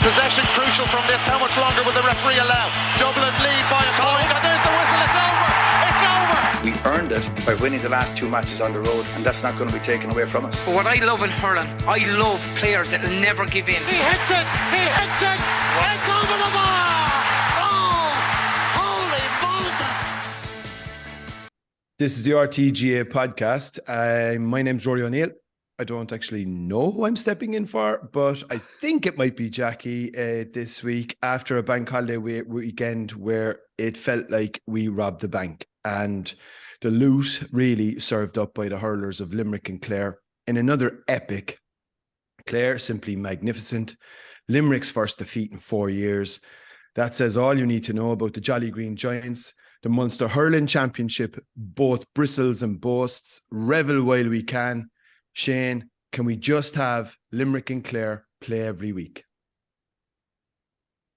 Possession crucial from this. How much longer will the referee allow? Dublin lead by a point, and there's the whistle. It's over. It's over. We earned it by winning the last 2 matches on the road, and that's not going to be taken away from us. But what I love in hurling, I love players that will never give in. He hits it. He hits it. It's over the bar. Oh, holy Moses. This is the RTÉ GAA Podcast. My name's Rory O'Neill. I don't actually know who I'm stepping in for, but I think it might be Jackie this week after a bank holiday weekend where it felt like we robbed the bank, and the loot really served up by the hurlers of Limerick and Clare in another epic. Clare simply magnificent. Limerick's first defeat in 4 years. That says all you need to know about the Jolly Green Giants. The Munster Hurling Championship both bristles and boasts. Revel while we can. Shane, can we just have Limerick and Clare play every week?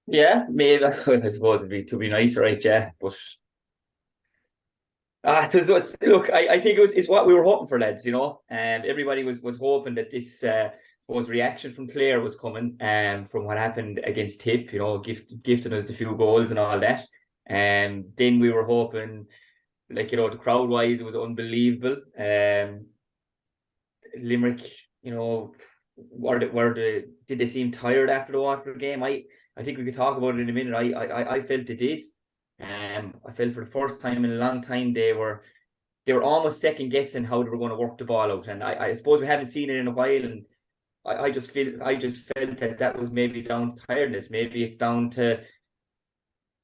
Yeah, maybe that's what I suppose it'd be to be nice, right? Yeah, but look, I think it's what we were hoping for, lads. You know, and everybody was hoping that this reaction from Clare was coming, from what happened against Tip. You know, gifting us the few goals and all that. And then we were hoping, like, you know, the crowd wise, it was unbelievable. Limerick, you know, did they seem tired after the Waterford game? I think we could talk about it in a minute. I felt they did. I felt for the first time in a long time they were almost second guessing how they were going to work the ball out, and I suppose we haven't seen it in a while, and I just felt that was maybe down to tiredness. Maybe it's down to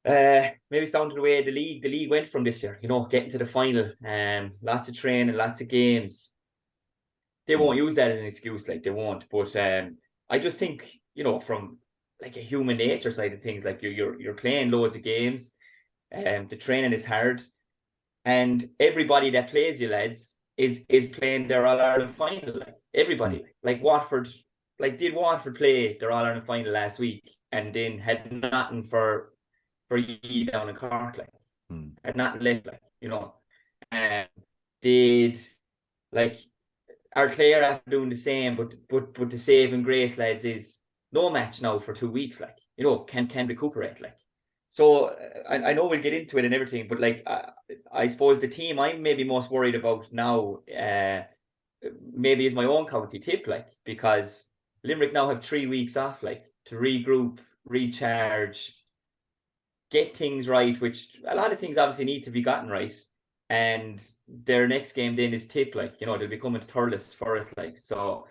the way the league went from this year. You know, getting to the final, lots of training, lots of games. They won't use that as an excuse, like they won't. But I just think, you know, from like a human nature side of things, like you're playing loads of games, the training is hard, and everybody that plays you, lads, is playing their All Ireland final. Like everybody, like Watford, like did Watford play their All Ireland final last week, and then had nothing for you down in Cork, like had nothing left, like, you know, did like. Our Clare after doing the same, but the saving grace, lads, is no match now for 2 weeks. Like, you know, can recuperate. Like, so I know we'll get into it and everything, but like I suppose the team I'm maybe most worried about now, maybe is my own county Tip, like, because Limerick now have 3 weeks off, like, to regroup, recharge, get things right, which a lot of things obviously need to be gotten right, and their next game then is Tip, like, you know, they'll be coming to Thurles for it, like, so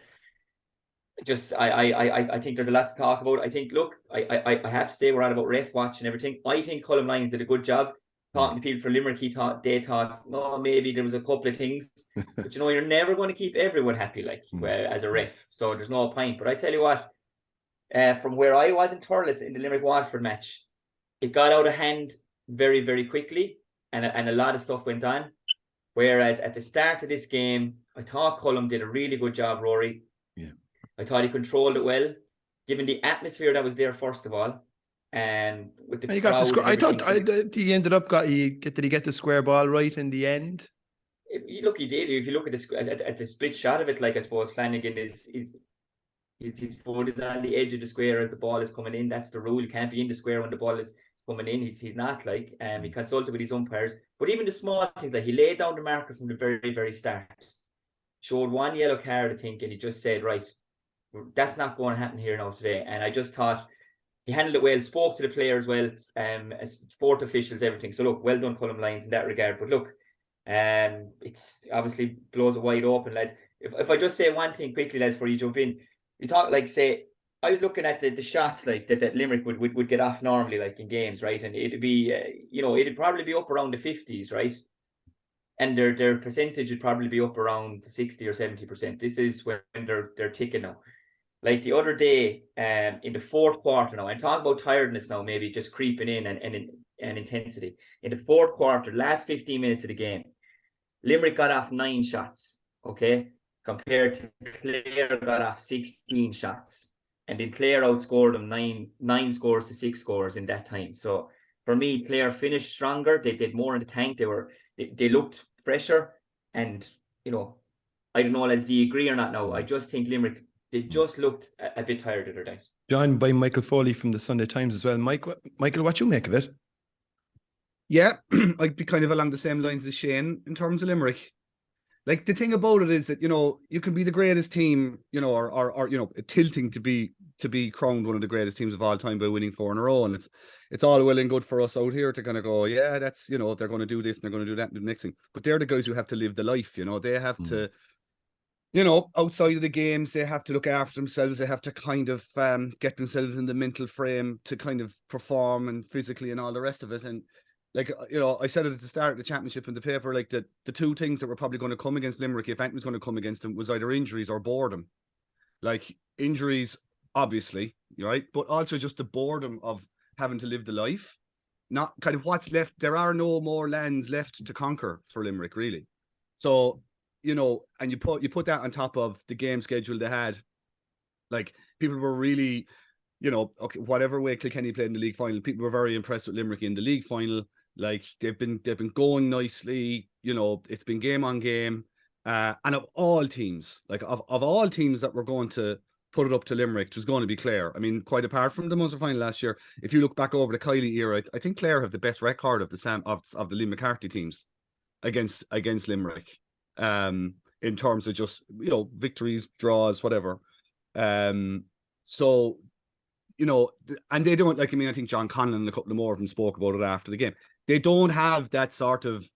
just I think there's a lot to talk about. I think, look, I have to say we're on about ref watch and everything. I think Colm Lyons did a good job talking to people for Limerick. They thought, oh, maybe there was a couple of things, but you know, you're never going to keep everyone happy, like, as a ref, so there's no point. But I tell you what, from where I was in Thurles in the Limerick Watford match, it got out of hand very, very quickly, and a lot of stuff went on. Whereas at the start of this game, I thought Colm did a really good job, Rory. Yeah. I thought he controlled it well, given the atmosphere that was there, first of all. And with the crowd, I thought he ended up did he get the square ball right in the end? Look, he did. If you look at the split shot of it, like, I suppose Flanagan his foot is on the edge of the square as the ball is coming in. That's the rule. You can't be in the square when the ball is coming in. He's not, like, he consulted with his umpires. But even the small things, like, he laid down the marker from the very, very start, showed one yellow card, I think, and he just said, right, that's not going to happen here now today. And I just thought he handled it well, spoke to the players well, as sport officials, everything. So look, well done, Colm Lyons, in that regard. But look, it's obviously blows it wide open, lads. If I just say one thing quickly, lads, before you jump in, you talk, like, say, I was looking at the shots, like, that Limerick would get off normally, like, in games, right? And it'd be, you know, it'd probably be up around the 50s, right? And their percentage would probably be up around the 60 or 70%. This is when they're ticking now. Like the other day, in the fourth quarter now, I'm talking about tiredness now, maybe just creeping in and intensity. In the fourth quarter, last 15 minutes of the game, Limerick got off 9 shots, okay? Compared to Clare got off 16 shots. And then Clare outscored them 9 scores to 6 scores in that time. So for me, Clare finished stronger. They did more in the tank. They looked fresher. And, you know, I don't know, lads, do you agree or not now? I just think Limerick, they just looked a bit tired the other day. Joined by Michael Foley from the Sunday Times as well. Michael, what you make of it? Yeah, I'd be kind of along the same lines as Shane in terms of Limerick. Like, the thing about it is that, you can be the greatest team, or tilting to be crowned one of the greatest teams of all time by winning 4 in a row. And it's all well and good for us out here to kind of go, yeah, that's, they're going to do this and they're going to do that and do the next thing. But they're the guys who have to live the life, they have to, outside of the games, they have to look after themselves. They have to kind of get themselves in the mental frame to kind of perform and physically and all the rest of it. And like, I said it at the start of the championship in the paper, like the two things that were probably going to come against Limerick, if anything was going to come against them, was either injuries or boredom. Like, injuries, obviously, right? But also just the boredom of having to live the life. Not kind of what's left. There are no more lands left to conquer for Limerick, really. So, and you put that on top of the game schedule they had. Like, people were really, okay, whatever way Kilkenny played in the league final, people were very impressed with Limerick in the league final. Like, they've been going nicely. It's been game on game. And of all teams, like of all teams that were going to put it up to Limerick, it was going to be Clare. I mean, quite apart from the Munster final last year, if you look back over the Kiley era, I think Clare have the best record of the Liam McCarthy teams against Limerick. In terms of just, victories, draws, whatever. So, and they don't, I think John Conlon and a couple more of them spoke about it after the game. They don't have that sort of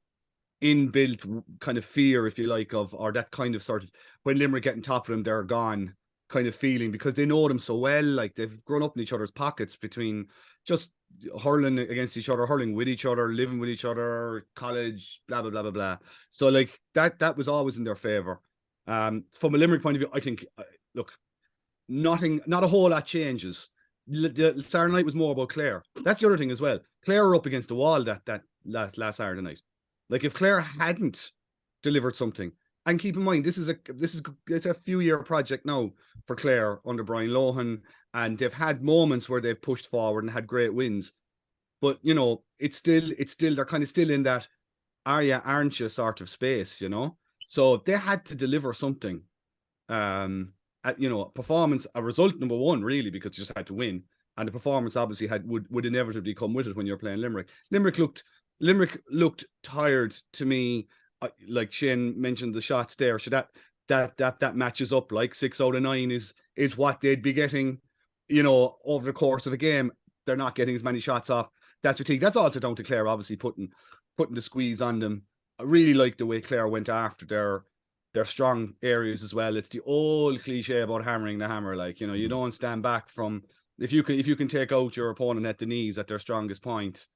inbuilt kind of fear, if you like, or that kind of sort of, when Limerick get on top of them, they're gone kind of feeling, because they know them so well. Like, they've grown up in each other's pockets between just hurling against each other, hurling with each other, living with each other, college, blah, blah, blah, blah, blah. So, like, that was always in their favour. From a Limerick point of view, I think, look, not a whole lot changes. The Saturday night was more about Clare. That's the other thing as well. Clare were up against the wall that last Saturday night. Like, if Clare hadn't delivered something, and keep in mind, it's a few-year project now for Clare under Brian Lohan, and they've had moments where they've pushed forward and had great wins. But, it's still they're kind of still in that are you, aren't you sort of space, So they had to deliver something. Performance, a result number one, really, because you just had to win. And the performance obviously would inevitably come with it when you're playing Limerick. Limerick looked tired to me. Like Shane mentioned the shots there. So that matches up. Like 6 out of 9 is what they'd be getting, over the course of a game. They're not getting as many shots off. That's fatigue. That's also down to Clare, obviously putting the squeeze on them. I really like the way Clare went after their strong areas as well. It's the old cliche about hammering the hammer. Like, you don't stand back from, if you can take out your opponent at the knees at their strongest point,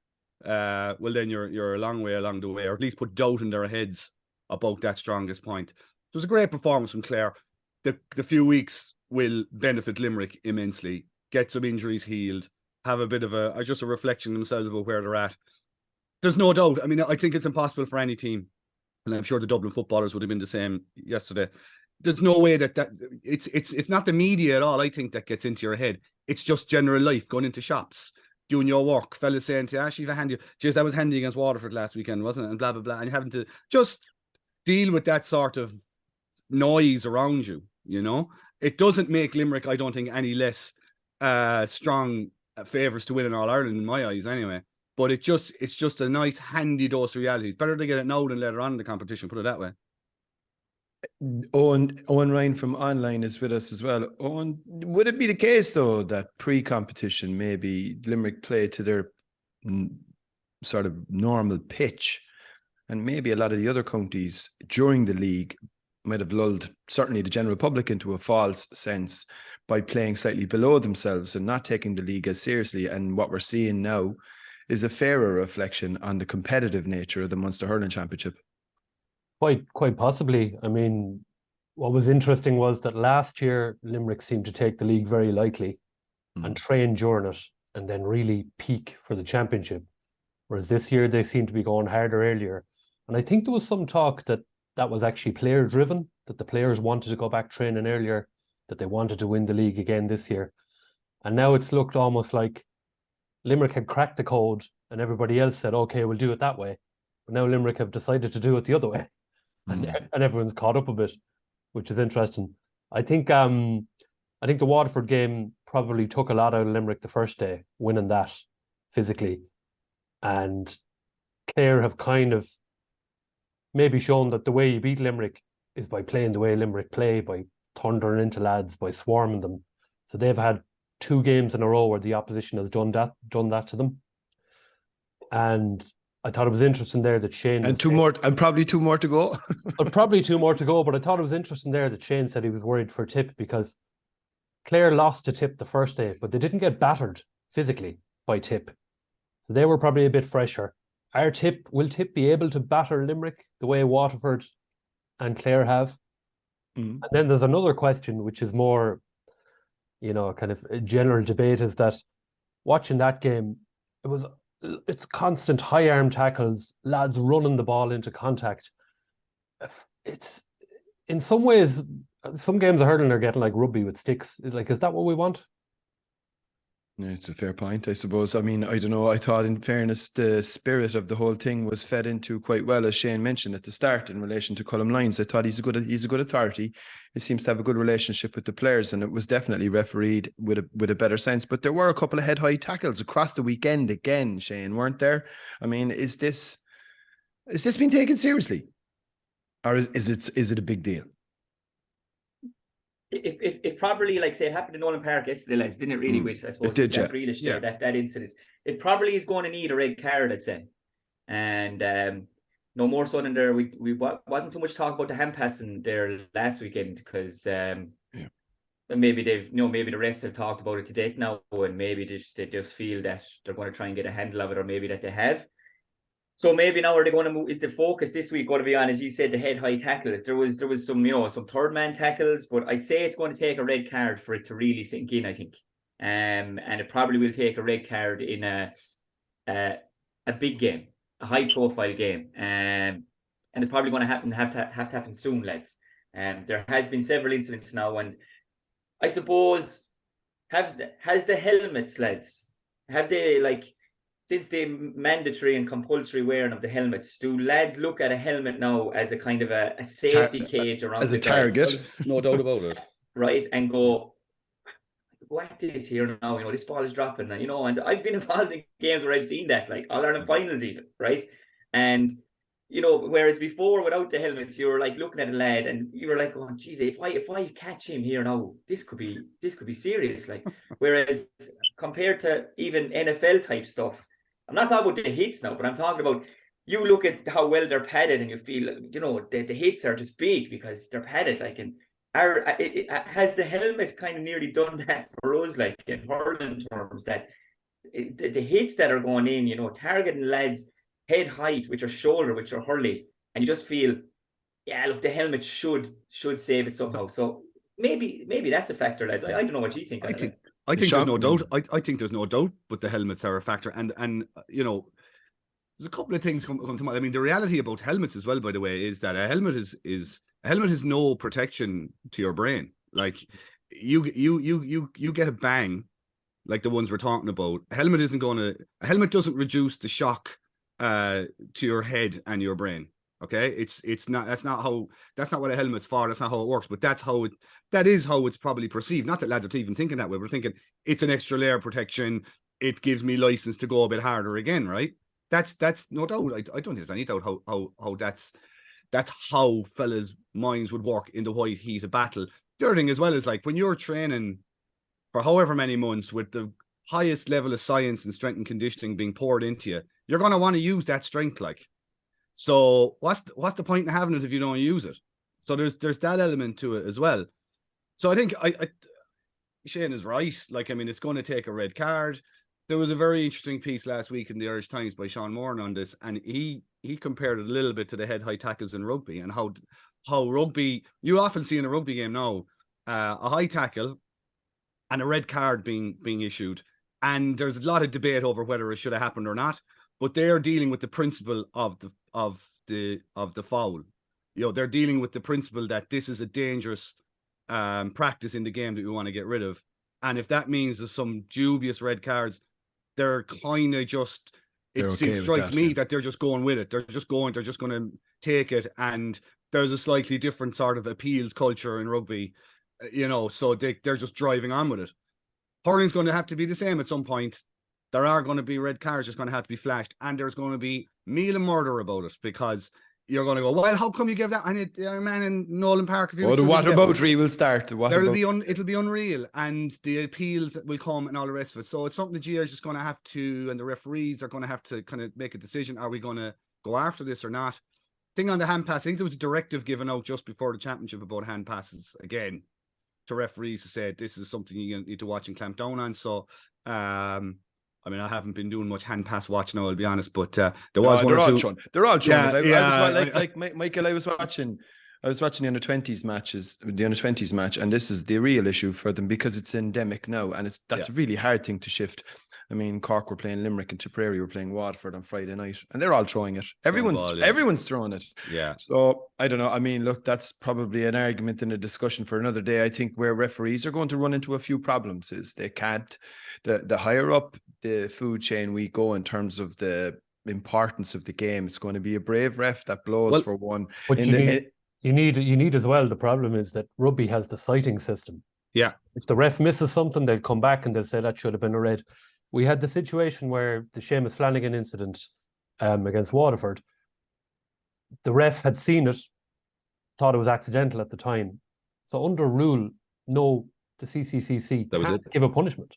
well, then you're a long way along the way, or at least put doubt in their heads about that strongest point. So it was a great performance from Clare. The few weeks will benefit Limerick immensely. Get some injuries healed, have a bit of a reflection themselves about where they're at. There's no doubt. I mean, I think it's impossible for any team, and I'm sure the Dublin footballers would have been the same yesterday. There's no way that it's not the media at all, I think, that gets into your head. It's just general life, going into shops, doing your work, fellas saying to you, you've a handy, geez, that was handy against Waterford last weekend, wasn't it? And blah, blah, blah. And having to just deal with that sort of noise around you, It doesn't make Limerick, I don't think, any less strong favourites to win in All-Ireland, in my eyes, anyway. But it's just a nice, handy dose of reality. It's better to get it now than later on in the competition, put it that way. Eoin Ryan from Online is with us as well. Eoin, would it be the case, though, that pre-competition, maybe Limerick play to their sort of normal pitch, and maybe a lot of the other counties during the league might have lulled certainly the general public into a false sense by playing slightly below themselves and not taking the league as seriously? And what we're seeing now is a fairer reflection on the competitive nature of the Munster Hurling Championship. Quite possibly. I mean, what was interesting was that last year Limerick seemed to take the league very lightly and train during it and then really peak for the championship. Whereas this year they seem to be going harder earlier. And I think there was some talk that was actually player driven, that the players wanted to go back training earlier, that they wanted to win the league again this year. And now it's looked almost like Limerick had cracked the code and everybody else said, okay, we'll do it that way. But now Limerick have decided to do it the other way. And everyone's caught up a bit, which is interesting. I think I think the Waterford game probably took a lot out of Limerick the first day, winning that physically. And Clare have kind of maybe shown that the way you beat Limerick is by playing the way Limerick play, by thundering into lads, by swarming them. So they've had 2 games in a row where the opposition has done that to them. And I thought it was interesting there that Shane... And probably 2 more to go. Probably 2 more to go, but I thought it was interesting there that Shane said he was worried for Tip, because Clare lost to Tip the first day, but they didn't get battered physically by Tip. So they were probably a bit fresher. Will Tip be able to batter Limerick the way Waterford and Clare have? Mm. And then there's another question, which is more, kind of a general debate, is that watching that game, it's constant high arm tackles, lads running the ball into contact. It's in some ways, some games of hurling are getting like rugby with sticks. Like, is that what we want? Yeah, it's a fair point, I suppose. I mean, I don't know. I thought, in fairness, the spirit of the whole thing was fed into quite well, as Shane mentioned at the start, in relation to Colm Lyons. I thought he's a good authority. He seems to have a good relationship with the players, and it was definitely refereed with a better sense. But there were a couple of head-high tackles across the weekend again, Shane, weren't there? I mean, is this being taken seriously, or is it a big deal? It probably, like say, it happened in Nolan Park yesterday, lads, didn't it really? With, I suppose, it did, that Grealish there, that incident. It probably is going to need a red card, I'd say. And no more so than there. We wasn't too much talk about the hand passing there last weekend, because maybe maybe the refs have talked about it to date now, and maybe they just feel that they're going to try and get a handle of it, or maybe that they have. So maybe now are they going to move? Is the focus this week going to be on, as you said, the head-high tackles? There was some some third-man tackles, but I'd say it's going to take a red card for it to really sink in, I think. And it probably will take a red card in a big game, a high-profile game, and it's probably going to have to happen soon, lads. There has been several incidents now, and I suppose has the helmets, lads, have they since the mandatory and compulsory wearing of the helmets, do lads look at a helmet now as a kind of a safety cage around as a target? No doubt about it. Right, and go at this here now, this ball is dropping, and I've been involved in games where I've seen that, like All-Ireland finals even, right? And whereas before, without the helmets, you were like looking at a lad and you were like, oh geez, if I catch him here now, this could be serious. Like, whereas compared to even NFL type stuff, I'm not talking about the hits now, but I'm talking about, you look at how well they're padded and you feel, the hits are just big because they're padded. Like, and has the helmet kind of nearly done that for us, like in hurling terms, that the hits that are going in, targeting lads head height, which are shoulder, which are hurley, and you just feel, yeah, look, the helmet should save it somehow. So maybe that's a factor, lads. I don't know what you think. I think there's no doubt. I think there's no doubt, but the helmets are a factor, and there's a couple of things come to mind. I mean, the reality about helmets as well, by the way, is that a helmet is no protection to your brain. Like, you get a bang, like the ones we're talking about. A helmet doesn't reduce the shock to your head and your brain. Okay, that's not what a helmet's for. That's not how it works. But that is how it's probably perceived. Not that lads are even thinking that way. We're thinking it's an extra layer of protection. It gives me license to go a bit harder again, right? That's no doubt. I don't think there's any doubt how that's how fellas' minds would work in the white heat of battle. The other thing as well is, like, when you're training for however many months with the highest level of science and strength and conditioning being poured into you, you're going to want to use that strength, like. So what's the point in having it if you don't use it? So there's that element to it as well. So I think Shane is right. Like, I mean, it's going to take a red card. There was a very interesting piece last week in the Irish Times by Sean Moran on this, and he compared it a little bit to the head-high tackles in rugby, and how rugby, you often see in a rugby game now, a high tackle and a red card being issued, and there's a lot of debate over whether it should have happened or not. But they are dealing with the principle of the foul. They're dealing with the principle that this is a dangerous practice in the game that we want to get rid of. And if that means there's some dubious red cards, they're kind of just, it strikes me that they're just going with it. They're just going to take it. And there's a slightly different sort of appeals culture in rugby. so they're just driving on with it. Hurling's going to have to be the same at some point. There are going to be red cards just going to have to be flashed, and there's going to be meal and murder about it, because you're going to go, well, how come you give that? And a man in Nolan Park. The whataboutery will start. It'll be unreal, and the appeals will come and all the rest of it. So it's something the GA is just going to have to, and the referees are going to have to kind of make a decision. Are we going to go after this or not? Thing on the hand pass, I think there was a directive given out just before the championship about hand passes again to referees, who said this is something you need to watch and clamp down on. So, I mean, I haven't been doing much hand pass watch now, I'll be honest, but there was one or two. They're all showing it. Michael, I was watching the under 20s matches, the under 20s match, and this is the real issue for them because it's endemic now, and that's a really hard thing to shift. I mean, Cork were playing Limerick and Tipperary were playing Waterford on Friday night, and they're all throwing it. Everyone's throwing it. Yeah. So I don't know. I mean, look, that's probably an argument and a discussion for another day. I think where referees are going to run into a few problems is they can't. The higher up the food chain we go in terms of the importance of the game, it's going to be a brave ref that blows for one. But you need as well. The problem is that rugby has the sighting system. Yeah. If the ref misses something, they'll come back and they'll say that should have been a red. We had the situation where the Seamus Flanagan incident against Waterford, the ref had seen it, thought it was accidental at the time. So under rule, the CCCC can't give a punishment.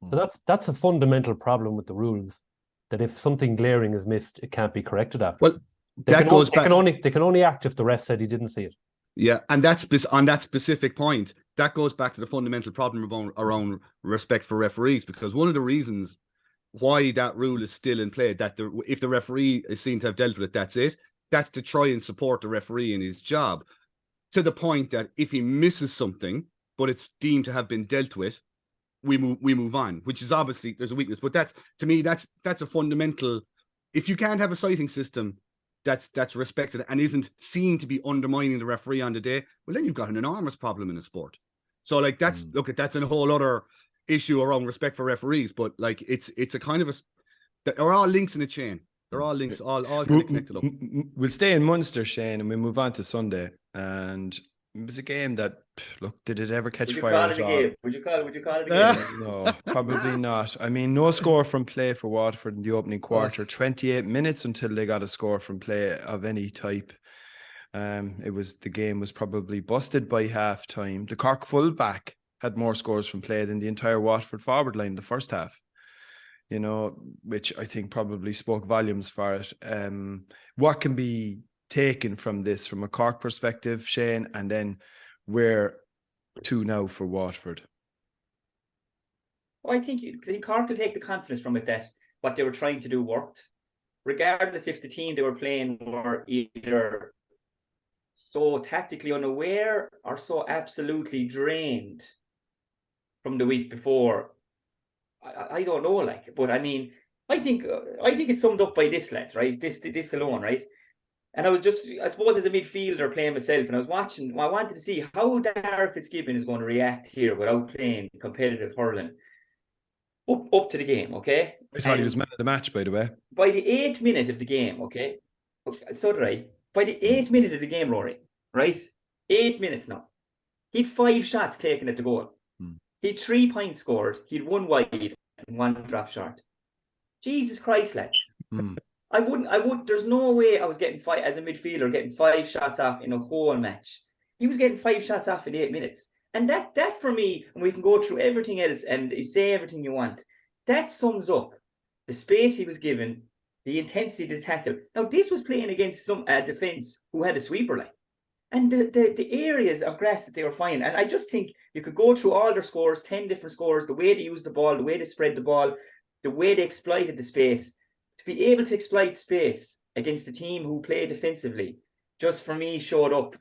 So that's a fundamental problem with the rules, that if something glaring is missed, it can't be corrected after. Well, they can only act if the ref said he didn't see it. Yeah, and that's on that specific point, that goes back to the fundamental problem around respect for referees, because one of the reasons why that rule is still in play, that if the referee is seen to have dealt with it, that's it. That's to try and support the referee in his job, to the point that if he misses something, but it's deemed to have been dealt with, we move on, which is obviously there's a weakness. But that's, to me, that's a fundamental. If you can't have a citing system that's respected and isn't seen to be undermining the referee on the day, well, then you've got an enormous problem in the sport. So like that's that's a whole other issue around respect for referees. But like it's a kind of they're all links in a chain. They're all links, all kind of connected up. We'll stay in Munster, Shane, and we move on to Sunday. And it was a game that, look, did it ever catch fire at all? Would you call it a game? No, probably not. I mean, no score from play for Waterford in the opening quarter. 28 minutes until they got a score from play of any type. The game was probably busted by half time. The Cork full-back had more scores from play than the entire Waterford forward line the first half. Which I think probably spoke volumes for it. What can be taken from this from a Cork perspective, Shane, and then where to now for Waterford? Well, I think Cork will take the confidence from it that what they were trying to do worked, regardless if the team they were playing were either so tactically unaware or so absolutely drained from the week before. I don't know, but I mean, I think it's summed up by this, lads, right? This alone, right? And I suppose as a midfielder playing myself, and I wanted to see how Darragh Fitzgibbon is going to react here without playing competitive hurling up to the game, okay? I thought he was man of the match, by the way. By the 8th minute of the game, okay? So did I. By the 8th minute of the game, Rory, right? 8 minutes now. He'd 5 shots taken at the goal. He'd 3 points scored. He'd 1 wide and 1 drop short. Jesus Christ, lads. I would. There's no way I was getting 5 as a midfielder, getting 5 shots off in a whole match. He was getting 5 shots off in 8 minutes. And that for me, and we can go through everything else and say everything you want, that sums up the space he was given, the intensity of the tackle. Now, this was playing against some defence who had a sweeper line. And the areas of grass that they were finding. And I just think you could go through all their scores, 10 different scores, the way they used the ball, the way they spread the ball, the way they exploited the space. To be able to exploit space against a team who play defensively, just for me showed up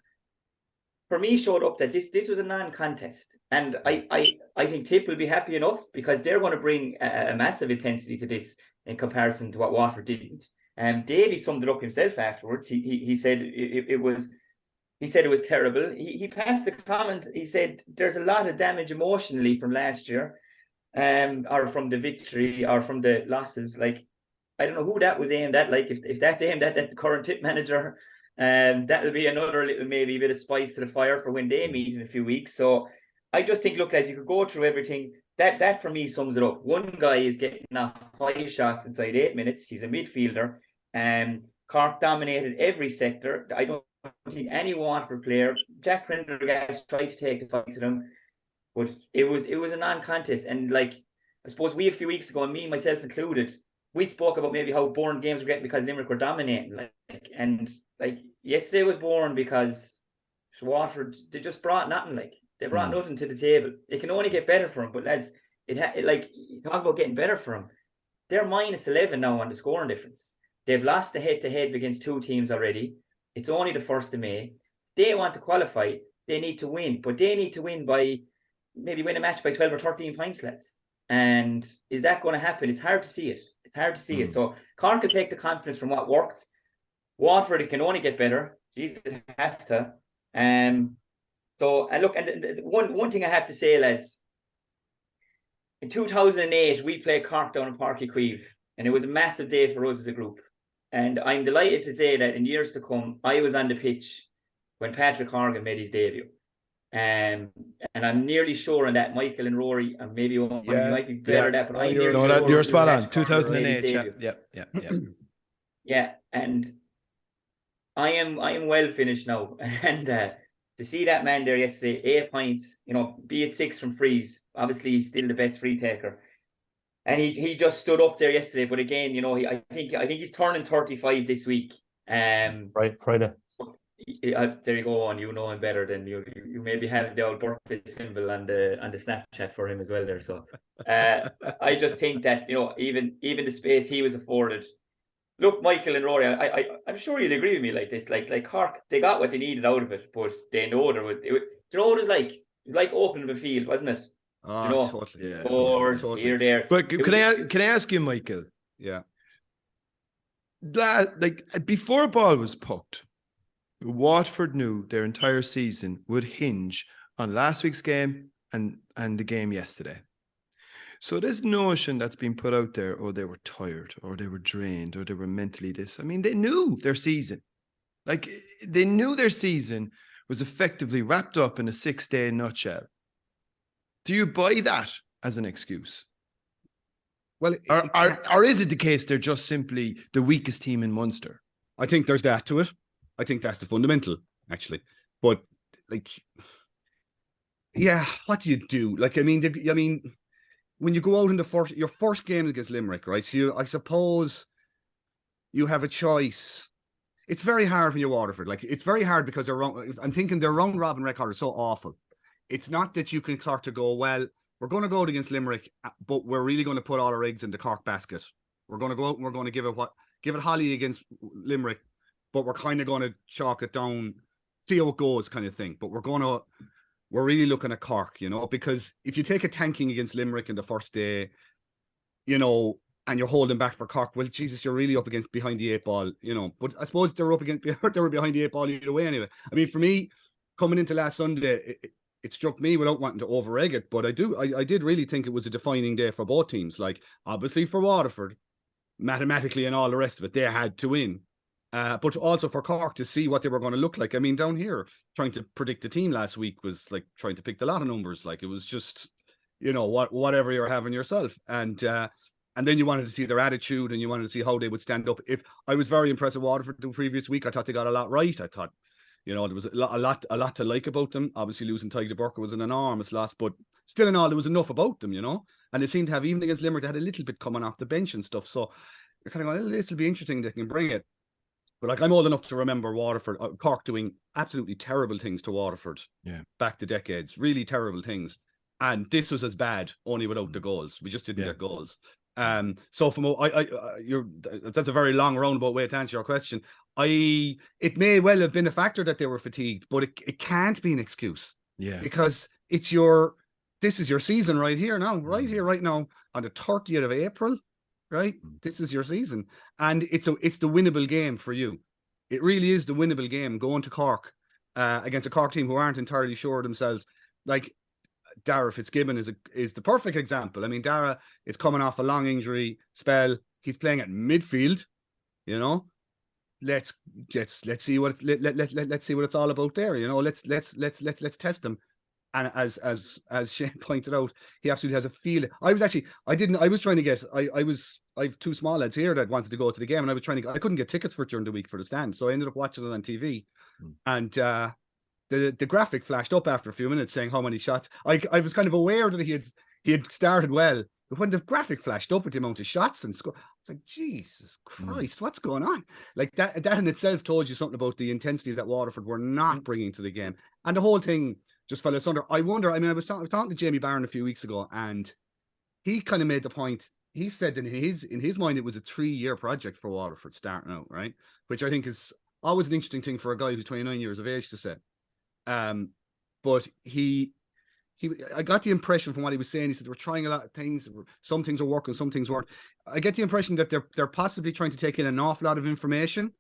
that this was a non-contest. And I think Tip will be happy enough because they're going to bring a massive intensity to this in comparison to what Waterford didn't. Davey summed it up himself afterwards. He said it was terrible. He passed the comment. He said there's a lot of damage emotionally from last year, or from the victory or from the losses. Like, I don't know who that was aimed at. Like, if that's aimed at the current Tip manager, That'll be another little maybe bit of spice to the fire for when they meet in a few weeks. So I just think, look, lads, you could go through everything. That for me sums it up. One guy is getting off 5 shots inside 8 minutes. He's a midfielder. Cork dominated every sector. I don't think any Waterford player. Jack Prendergast tried to take the fight to them, but it was a non-contest. And like, I suppose we a few weeks ago, and me myself included, we spoke about maybe how boring games were getting because Limerick were dominating. Like yesterday was boring because Waterford, they just brought nothing. Like, they brought nothing to the table. It can only get better for them. But lads, like, talk about getting better for them. They're minus 11 now on the scoring difference. They've lost the head-to-head against 2 teams already. It's only the 1st of May. They want to qualify. They need to win. But they need to win by, maybe win a match by 12 or 13 points, lads. And is that going to happen? It's hard to see it. It's hard to see it. So Cork will take the confidence from what worked. Waterford, it can only get better. Jesus, it has to. So, and look, and one thing I have to say, lads, in 2008, we played Cork down in Páirc Uí Chaoimh, and it was a massive day for us as a group. And I'm delighted to say that in years to come, I was on the pitch when Patrick Horgan made his debut. And I'm nearly sure on that Michael and Rory, and maybe you might be better at that, but I'm nearly sure. You're spot on. 2008, yeah. Yeah, and I am well finished now. And to see that man there yesterday, 8 points, be it 6 from frees. Obviously, he's still the best free taker. And he just stood up there yesterday. But again, I think he's turning 35 this week. Right, Friday. There you go on. You know him better than you maybe have the old birthday symbol on the Snapchat for him as well there. So I just think that even the space he was afforded. Look, Michael and Rory, I'm sure you'll agree with me like this. Like Cork, they got what they needed out of it, but they know there was. Do you know what it was like opening the field, wasn't it? Oh, totally. Yeah, totally. Here, there. But can I ask you, Michael? Yeah. Like before a ball was pucked, Waterford knew their entire season would hinge on last week's game and the game yesterday. So this notion that's been put out there, they were tired, or they were drained, or they were mentally this. I mean, they knew their season. Like, they knew their season was effectively wrapped up in a 6-day nutshell. Do you buy that as an excuse? Well, or is it the case they're just simply the weakest team in Munster? I think there's that to it. I think that's the fundamental, actually. But what do you do? When you go out in your first game against Limerick, right? So I suppose you have a choice. It's very hard when you're Waterford. It's very hard because I'm thinking their round robin record is so awful. It's not that you can start to go, well, we're going to go out against Limerick, but we're really going to put all our eggs in the Cork basket. We're going to go out and we're going to give it Holly against Limerick, but we're kind of going to chalk it down, see how it goes, kind of thing. But we're really looking at Cork, because if you take a tanking against Limerick in the first day, and you're holding back for Cork, well, Jesus, you're really up against behind the 8 ball, But I suppose they were behind the 8 ball either way anyway. I mean, for me, coming into last Sunday, it struck me without wanting to over-egg it, but I did really think it was a defining day for both teams. Obviously for Waterford, mathematically and all the rest of it, they had to win. But also for Cork to see what they were going to look like. I mean, down here, trying to predict the team last week was like trying to pick the lot of numbers. It was just, whatever you're having yourself. And then you wanted to see their attitude, and you wanted to see how they would stand up. If I was very impressed with Waterford the previous week, I thought they got a lot right. I thought, there was a lot to like about them. Obviously, losing Tyga Burke was an enormous loss, but still in all, there was enough about them, And they seemed to have, even against Limerick, they had a little bit coming off the bench and stuff. So you're kind of going, this will be interesting. They can bring it. But I'm old enough to remember Cork doing absolutely terrible things to Waterford back to decades, really terrible things. And this was as bad, only without the goals. We just didn't get goals. So from that's a very long roundabout way to answer your question. It may well have been a factor that they were fatigued, but it can't be an excuse. Yeah, because this is your season right here now on the 30th of April. Right, this is your season, and it's the winnable game for you. It really is the winnable game going to Cork against a Cork team who aren't entirely sure of themselves. Like Dara Fitzgibbon is the perfect example. I mean, Dara is coming off a long injury spell. He's playing at midfield. let's see what let's see what it's all about there. You know, let's test them. And as Shane pointed out, he absolutely has a feel. I was trying to get. I have two small lads here that wanted to go to the game, and I couldn't get tickets for it during the week for the stand, so I ended up watching it on TV. And the graphic flashed up after a few minutes saying how many shots. I was kind of aware that he had started well, but when the graphic flashed up with the amount of shots and score, it's like, Jesus Christ, what's going on? Like that in itself told you something about the intensity that Waterford were not bringing to the game, and the whole thing just fell asunder. I wonder. I mean, I was talking to Jamie Barron a few weeks ago, and he kind of made the point. He said in his mind it was a 3-year project for Waterford starting out, right? Which I think is always an interesting thing for a guy who's 29 years of age to say. But I got the impression from what he was saying. He said they were trying a lot of things. Some things are working, some things weren't. I get the impression that they're possibly trying to take in an awful lot of information,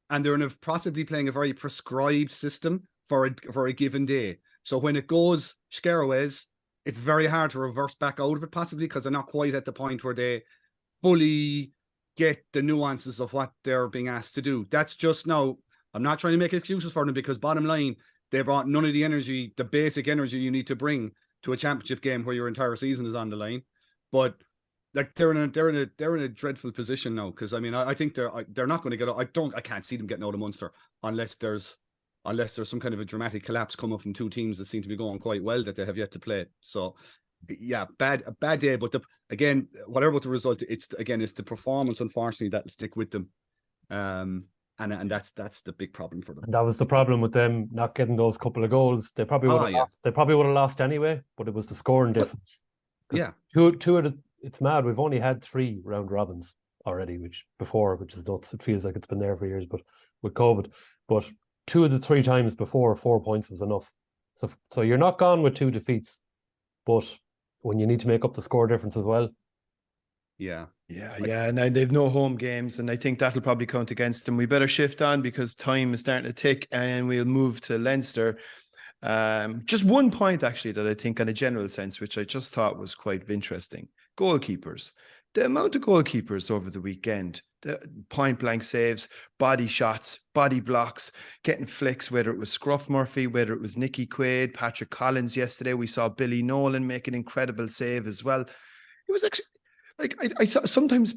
and they're possibly playing a very prescribed system for a given day. So when it goes scareaways, it's very hard to reverse back out of it, possibly because they're not quite at the point where they fully get the nuances of what they're being asked to do. That's just now. I'm not trying to make excuses for them, because bottom line, they brought none of the energy, the basic energy you need to bring to a championship game where your entire season is on the line. But like they're in a dreadful position now, because I mean I think they're not going to get. I can't see them getting out of Munster unless there's some kind of a dramatic collapse coming from two teams that seem to be going quite well that they have yet to play. So yeah, a bad day. But again, whatever about the result, it's the performance, unfortunately, that'll stick with them. And that's the big problem for them. And that was the problem with them not getting those couple of goals. They probably would have lost. They probably would have lost anyway, but it was the scoring difference. Yeah. Two of the, it's mad. We've only had 3 round robins already, which is nuts. It feels like it's been there for years, but with COVID. But 2 of the 3 times before, 4 points was enough. So you're not gone with 2 defeats, but when you need to make up the score difference as well. Yeah. And they've no home games, and I think that'll probably count against them. We better shift on because time is starting to tick, and we'll move to Leinster. Just one point, actually, that I think, in a general sense, which I just thought was quite interesting: goalkeepers. The amount of goalkeepers over the weekend, the point-blank saves, body shots, body blocks, getting flicks, whether it was Scruff Murphy, whether it was Nicky Quaid, Patrick Collins yesterday. We saw Billy Nolan make an incredible save as well. It was actually, like, I sometimes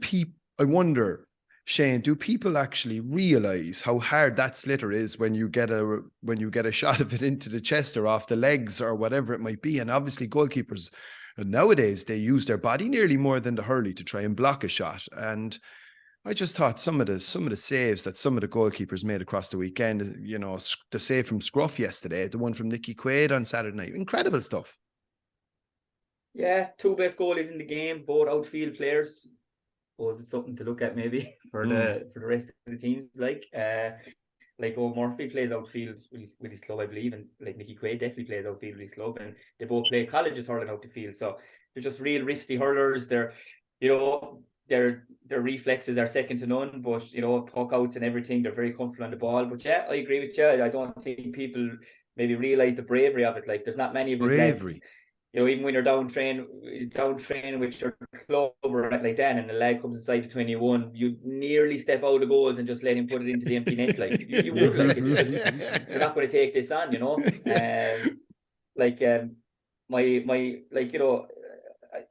I wonder, Shane, do people actually realise how hard that sliotar is when you get a shot of it into the chest or off the legs or whatever it might be? And obviously goalkeepers nowadays, they use their body nearly more than the hurley to try and block a shot. And I just thought some of the saves that some of the goalkeepers made across the weekend, you know, the save from Scruff yesterday, the one from Nicky Quaid on Saturday night, incredible stuff. Yeah, 2 best goalies in the game, both outfield players. Suppose it's something to look at maybe for the rest of the teams. Like Murphy plays outfield with his club, I believe, and like Nicky Quaid definitely plays outfield with his club, and they both play colleges hurling out the field. So they're just real wristy hurlers. They're, you know, their reflexes are second to none, but you know, puck outs and everything, they're very comfortable on the ball. But yeah, I agree with you. I don't think people maybe realise the bravery of it. Like, there's not many of us. You know, even when you're down training with your club or like that, and the lag comes inside the 21, you nearly step out of goals and just let him put it into the empty net. Like you would, like, it's just, you're not going to take this on, you know. My like, you know,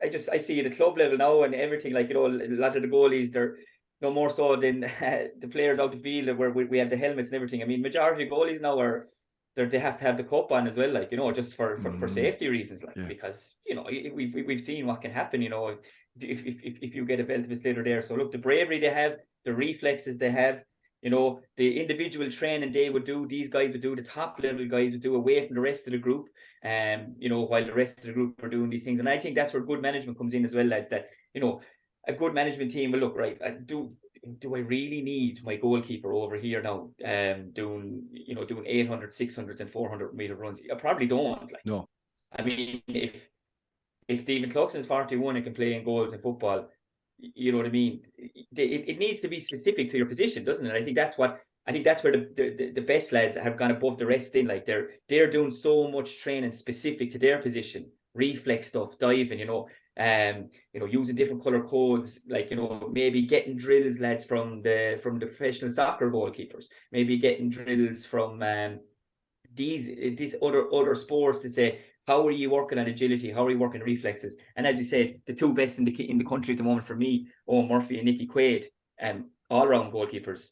I see at the club level now and everything, like, you know, a lot of the goalies, they're no more so than the players out the field where we have the helmets and everything. I mean, majority of goalies now are, they have to have the cup on as well, like, you know, just for safety reasons, like, because, you know, we've seen what can happen, you know, if you get a belt of a sliotar there. So look, the bravery they have, the reflexes they have, you know, the individual training they would do, these guys would do, the top level guys would do away from the rest of the group, you know, while the rest of the group are doing these things. And I think that's where good management comes in as well, lads, that, you know, a good management team will look, right, do I really need my goalkeeper over here now doing 800, 600s and 400 meter runs? I probably don't. Like, no. I mean, if Stephen Cluxton's 41 and can play in goals in football, you know what I mean? It needs to be specific to your position, doesn't it? I think that's where the best lads have gone above the rest in. Like, they're doing so much training specific to their position, reflex stuff, diving, you know. Using different colour codes, like, maybe getting drills, lads, from the professional soccer goalkeepers, maybe getting drills from these other sports to say, how are you working on agility? How are you working reflexes? And as you said, the two best in the country at the moment for me, Eoin Murphy and Nicky Quaid, all round goalkeepers.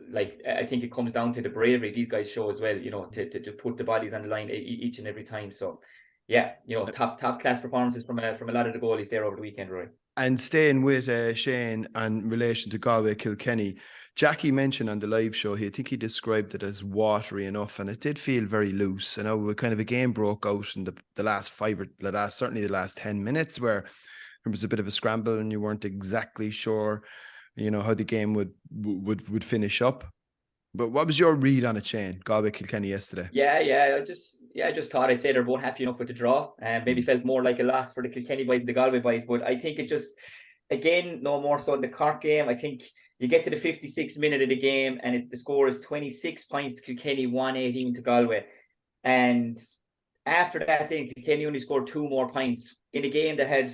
Like, I think it comes down to the bravery these guys show as well, to put the bodies on the line each and every time. So yeah, top class performances from a lot of the goalies there over the weekend, Rory. And staying with Shane in relation to Galway Kilkenny, Jackie mentioned on the live show, I think he described it as watery enough, and it did feel very loose. I know kind of a game broke out in the last certainly the last 10 minutes, where there was a bit of a scramble and you weren't exactly sure, how the game would finish up. But what was your read on it, Shane, Galway Kilkenny yesterday? Yeah, I just thought I'd say they're both happy enough with the draw, and maybe felt more like a loss for the Kilkenny boys and the Galway boys. But I think it just, again, no more so in the Cork game. I think you get to the 56th minute of the game and the score is 26 points to Kilkenny, 118 to Galway. And after that, then Kilkenny only scored 2 more points in a game that had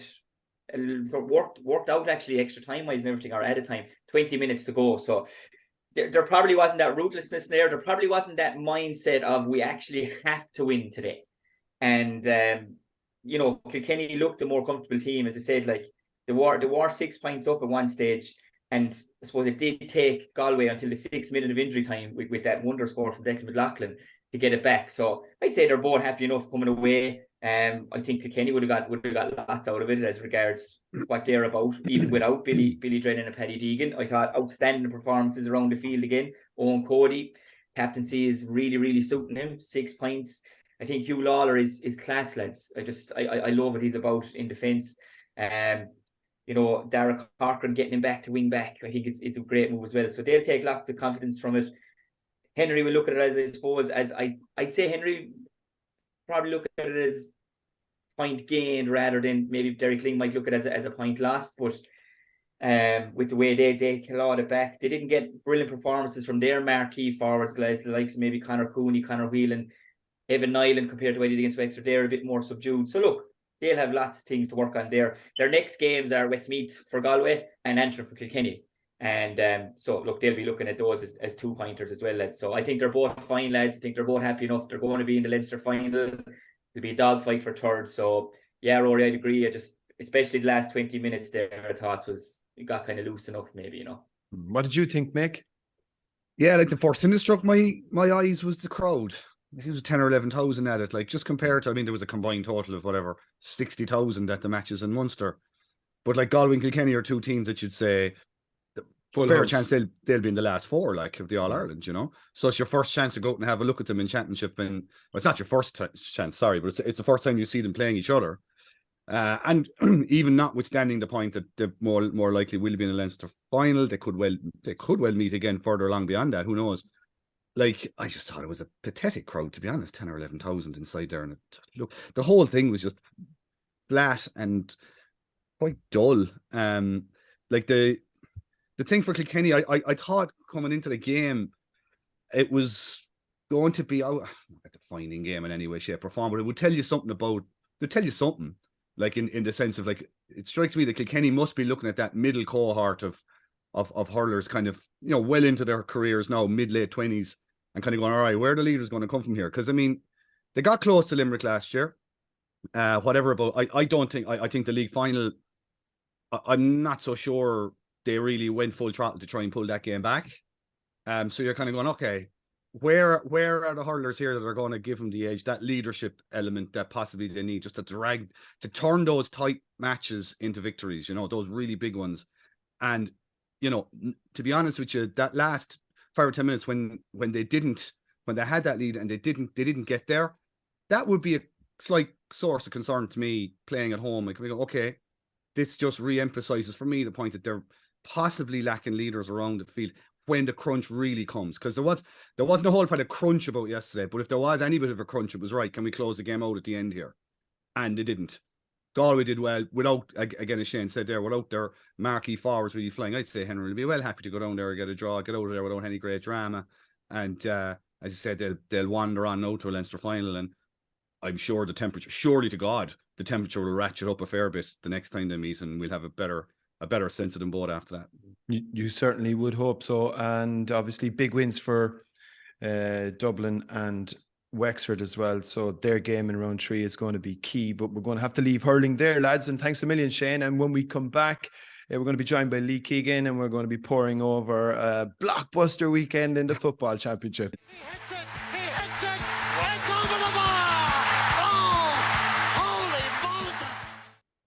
worked out actually extra time wise and everything, or added time, 20 minutes to go. So there probably wasn't that ruthlessness there. There probably wasn't that mindset of we actually have to win today. And Kilkenny looked a more comfortable team, as I said. Like, they were 6 points up at one stage, and I suppose it did take Galway until the 6th minute of injury time with that wonder score from Declan McLaughlin to get it back. So I'd say they're both happy enough coming away. I think Kilkenny would have got lots out of it as regards what they're about, even without Billy Drennan and Paddy Deegan. I thought outstanding performances around the field again. Owen Cody, captaincy is really, really suiting him. 6 points. I think Hugh Lawler is class, lads. I love what he's about in defence. Derek Corcoran getting him back to wing back, I think is a great move as well. So they'll take lots of confidence from it. Henry will look at it as I'd say Henry probably look at it as point gained rather than maybe Derek Ling might look at it as a point lost. But with the way they clawed it back, they didn't get brilliant performances from their marquee forwards, like maybe Conor Cooney, Conor Whelan, Evan Niall, compared to what they did against Wexford. They're a bit more subdued. So look, they'll have lots of things to work on there. Their next games are Westmeath for Galway and Antrim for Kilkenny. And so look, they'll be looking at those as 2-pointers as well, lads. So I think they're both fine, lads. I think they're both happy enough. They're going to be in the Leinster final. There'll be a dogfight for third. So yeah, Rory, I'd agree. Especially the last 20 minutes there, I thought it got kind of loose enough, maybe, What did you think, Mick? Yeah, like the first thing that struck my eyes was the crowd. It was 10 or 11,000 at it. Like, just compared to, there was a combined total of whatever 60,000 at the matches in Munster. But like Galway and Kilkenny are two teams that you'd say fair chance they'll be in the last 4, like, of the All Ireland, So it's your first chance to go out and have a look at them in championship. And well, it's not your first chance, sorry, but it's the first time you see them playing each other. And even notwithstanding the point that they more likely will be in a Leinster final, they could well meet again further along beyond that. Who knows? Like, I just thought it was a pathetic crowd, to be honest. 10 or 11,000 inside there, and look, the whole thing was just flat and quite dull. Like the thing for Kilkenny, I thought coming into the game, it was going to be not a defining game in any way, shape, or form, but it would tell you something like in the sense of, like, it strikes me that Kilkenny must be looking at that middle cohort of hurlers, kind of, well into their careers now, mid-late 20s, and kind of going, all right, where are the leaders going to come from here? Because they got close to Limerick last year. Whatever about, I think the league final, I'm not so sure they really went full throttle to try and pull that game back. So you're kind of going, okay, where are the hurlers here that are going to give them the edge, that leadership element that possibly they need, just to turn those tight matches into victories, those really big ones. And to be honest with you, that last 5 or 10 minutes when they had that lead and they didn't get there, that would be a slight source of concern to me playing at home. Like, we go, okay, this just re-emphasizes for me the point that they're possibly lacking leaders around the field when the crunch really comes. Because there wasn't a whole pile of crunch about yesterday, but if there was any bit of a crunch, it was, right, can we close the game out at the end here? And they didn't. Galway did well without, again, as Shane said there, without their marquee forwards really flying. I'd say Henry will be well happy to go down there and get a draw, get out of there without any great drama. And as I said, they'll wander on now to a Leinster final. And I'm sure the temperature, surely to God, the temperature will ratchet up a fair bit the next time they meet, and we'll have a better sense of them both after that. You certainly would hope so. And obviously big wins for Dublin and Wexford as well. So their game in round 3 is going to be key, but we're going to have to leave hurling there, lads. And thanks a million, Shane. And when we come back, we're going to be joined by Lee Keegan, and we're going to be pouring over a blockbuster weekend in the football championship. He hits it, it's over the bar! Oh, holy Moses!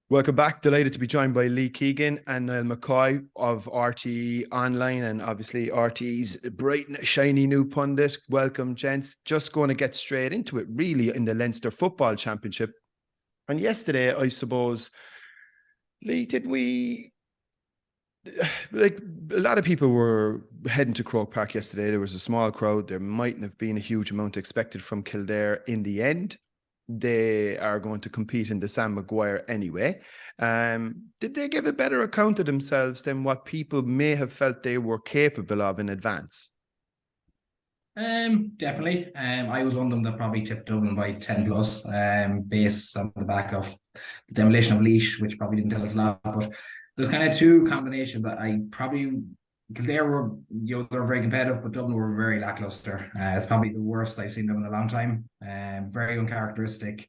Welcome back. Delighted to be joined by Lee Keegan and Niall McCoy of RTÉ Online, and obviously RTÉ's bright and shiny new pundit. Welcome, gents. Just going to get straight into it, really, in the Leinster Football Championship. And yesterday, I suppose, Lee, did we... Like, a lot of people were heading to Croke Park yesterday. There was a small crowd. There mightn't have been a huge amount expected from Kildare in the end. They are going to compete in the Sam Maguire anyway. Did they give a better account of themselves than what people may have felt they were capable of in advance? Definitely. I was one of them that probably tipped Dublin by 10 plus, based on the back of the demolition of Laois, which probably didn't tell us a lot. But there's kind of two combinations that I probably... Kildare were, they're very competitive, but Dublin were very lackluster. It's probably the worst I've seen them in a long time. Very uncharacteristic.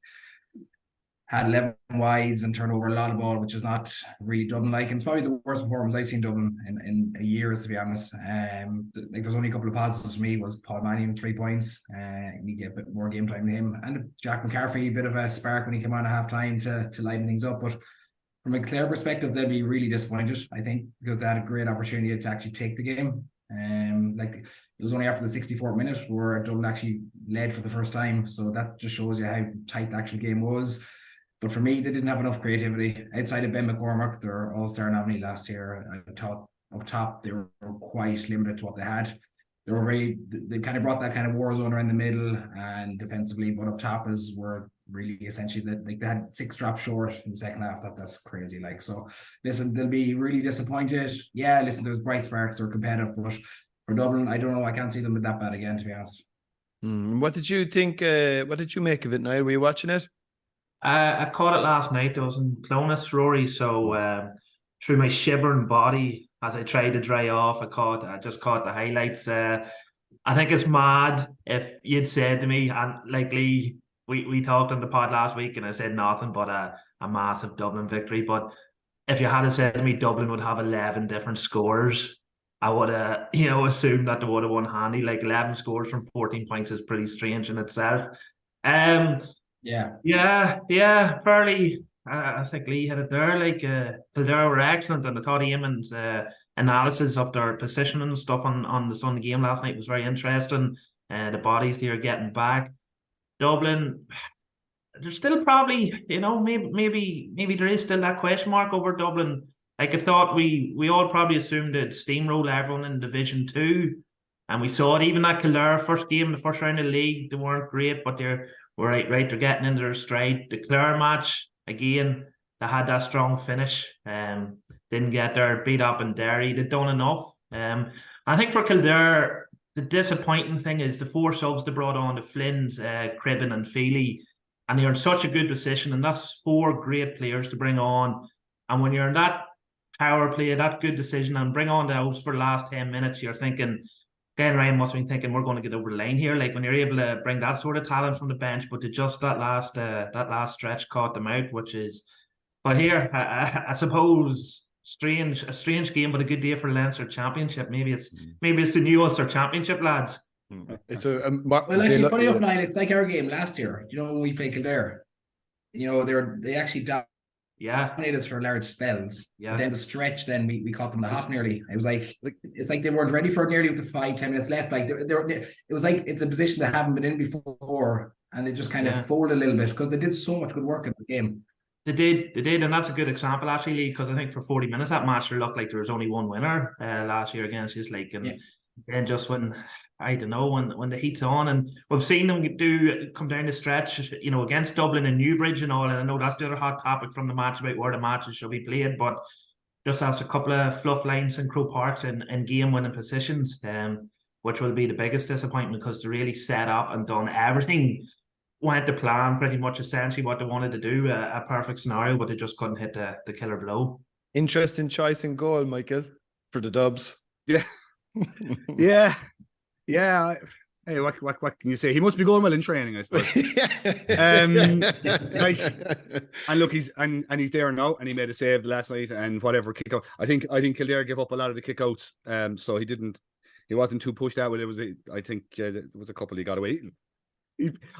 Had 11 wides and turned over a lot of ball, which is not really Dublin-like. And it's probably the worst performance I've seen Dublin in years, to be honest. Like, there's only a couple of positives for me. Was Paul Mannion 3 points. We get a bit more game time than him. And Jack McCarthy, a bit of a spark when he came on at half time to lighten things up. But from a Clare perspective, they'll be really disappointed, I think, because they had a great opportunity to actually take the game. Like, it was only after the 64th minute where Dublin actually led for the first time. So that just shows you how tight the actual game was. But for me, they didn't have enough creativity. Outside of Ben McCormack, their all-star nominee last year, I thought up top they were quite limited to what they had. They kind of brought that kind of war zone around the middle and defensively, but up top were really essentially they had 6 drops short in the second half. That's crazy. Like, so listen, they'll be really disappointed. Yeah, listen, there's bright sparks, they're competitive, but for Dublin, I don't know, I can't see them that bad again, to be honest. What did you think? What did you make of it, Niall? Were you watching it? I caught it last night. I was in Clonus, Rory, so through my shivering body as I tried to dry off, I just caught the highlights. I think it's mad if you'd said to me, and like Lee, we talked on the pod last week and I said nothing but a massive Dublin victory. But if you had said to me Dublin would have 11 different scores, I would have, assumed that they would have won handy. Like, 11 scores from 14 points is pretty strange in itself. Yeah, fairly. I think Lee had it there. Like, Kildare were excellent, and I thought Eamon's analysis of their position and stuff on the Sunday game last night was very interesting. The bodies they are getting back. Dublin, there's still probably, maybe there is still that question mark over Dublin. Like, I thought we all probably assumed they'd steamroll everyone in Division 2, and we saw it even that Kildare first game, the first round of the league, they weren't great, but they're they're getting into their stride. The Clare match, again, they had that strong finish. Didn't get there, beat up in Derry. They'd done enough. I think for Kildare, the disappointing thing is the 4 subs they brought on, the Flynns, Cribben and Foley, and they're in such a good position, and that's 4 great players to bring on. And when you're in that power play, that good decision, and bring on the house for the last 10 minutes, you're thinking, Glenn Ryan must have been thinking, we're going to get over the line here. Like, when you're able to bring that sort of talent from the bench, but to just that last stretch caught them out, but here, I suppose, a strange game, but a good day for Leinster Championship. Maybe it's the new Ulster Championship, lads. It's well, actually, funny enough, Niall, it's like our game last year. When we played Kildare, they actually dominated us for large spells. Yeah. But then the stretch, then we caught them the half nearly. It was like it's like they weren't ready for it nearly with the 5-10 minutes left. Like it was like it's a position they haven't been in before, and they just kind of folded a little bit because they did so much good work in the game. They did, and that's a good example actually, because I think for 40 minutes that match there looked like there was only one winner last year against Islake, and then just when the heat's on, and we've seen them come down the stretch, against Dublin and Newbridge and all, and I know that's the other hot topic from the match about where the matches should be played, but just has a couple of fluff lines in Croke Park and game winning positions, which will be the biggest disappointment because they really set up and done everything went to plan pretty much essentially what they wanted to do, a perfect scenario, but they just couldn't hit the killer blow. Interesting choice in goal, Michael, for the Dubs. Yeah. Yeah. Hey, what can you say? He must be going well in training, I suppose. And look, he's there now, and he made a save last night, and whatever kick out. I think Kildare gave up a lot of the kickouts, so he wasn't too pushed out. There was a couple he got away.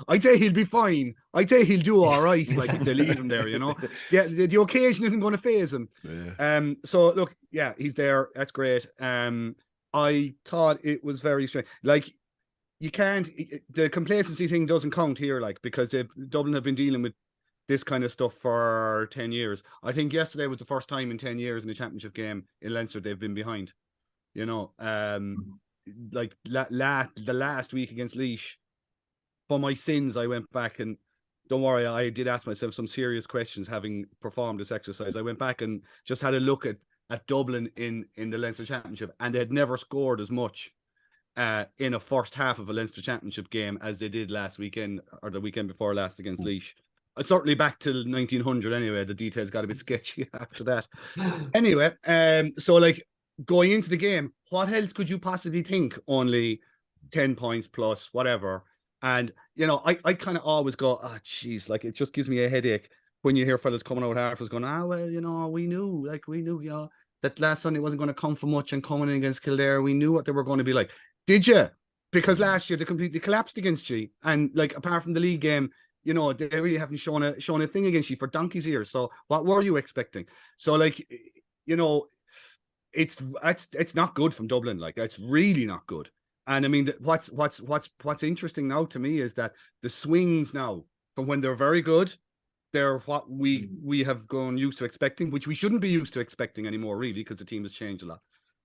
I'd say he'll be fine. I'd say he'll do all right. Like if they leave him there, Yeah, the occasion isn't going to faze him. Yeah. So look, yeah, he's there. That's great. I thought it was very strange. Like, you can't. The complacency thing doesn't count here, like, because Dublin have been dealing with this kind of stuff for 10 years. I think yesterday was the first time in 10 years in a championship game in Leinster they've been behind. Like the last week against Laois. For my sins, I went back and, don't worry, I did ask myself some serious questions having performed this exercise. I went back and just had a look at Dublin in the Leinster Championship, and they had never scored as much in a first half of a Leinster Championship game as they did last weekend, or the weekend before last against Laois. Certainly back to 1900 anyway. The details got a bit sketchy after that. Anyway, so like going into the game, what else could you possibly think? Only 10 points plus, whatever. And, I kind of always go, jeez, like, it just gives me a headache when you hear fellas coming out afterwards going, well, we knew, that last Sunday wasn't going to come for much, and coming in against Kildare, we knew what they were going to be like. Did you? Because last year they completely collapsed against you. And, like, apart from the league game, they really haven't shown a thing against you for donkey's ears. So what were you expecting? So, like, it's not good from Dublin. Like, it's really not good. And I mean, what's interesting now to me is that the swings now from when they're very good, they're what we have gone used to expecting, which we shouldn't be used to expecting anymore, really, because the team has changed a lot.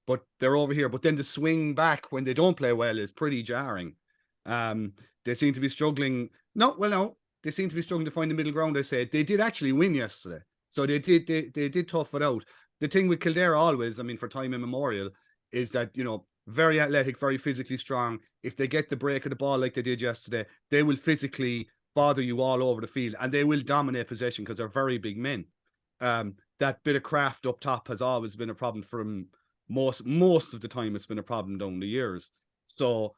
But they're over here. But then the swing back when they don't play well is pretty jarring. They seem to be struggling. No, they seem to be struggling to find the middle ground. I said they did actually win yesterday, so they did tough it out. The thing with Kildare always, I mean, for time immemorial, is that very athletic, very physically strong. If they get the break of the ball like they did yesterday, they will physically bother you all over the field, and they will dominate possession because they're very big men. That bit of craft up top has always been a problem for them. Most of the time, it's been a problem down the years. So,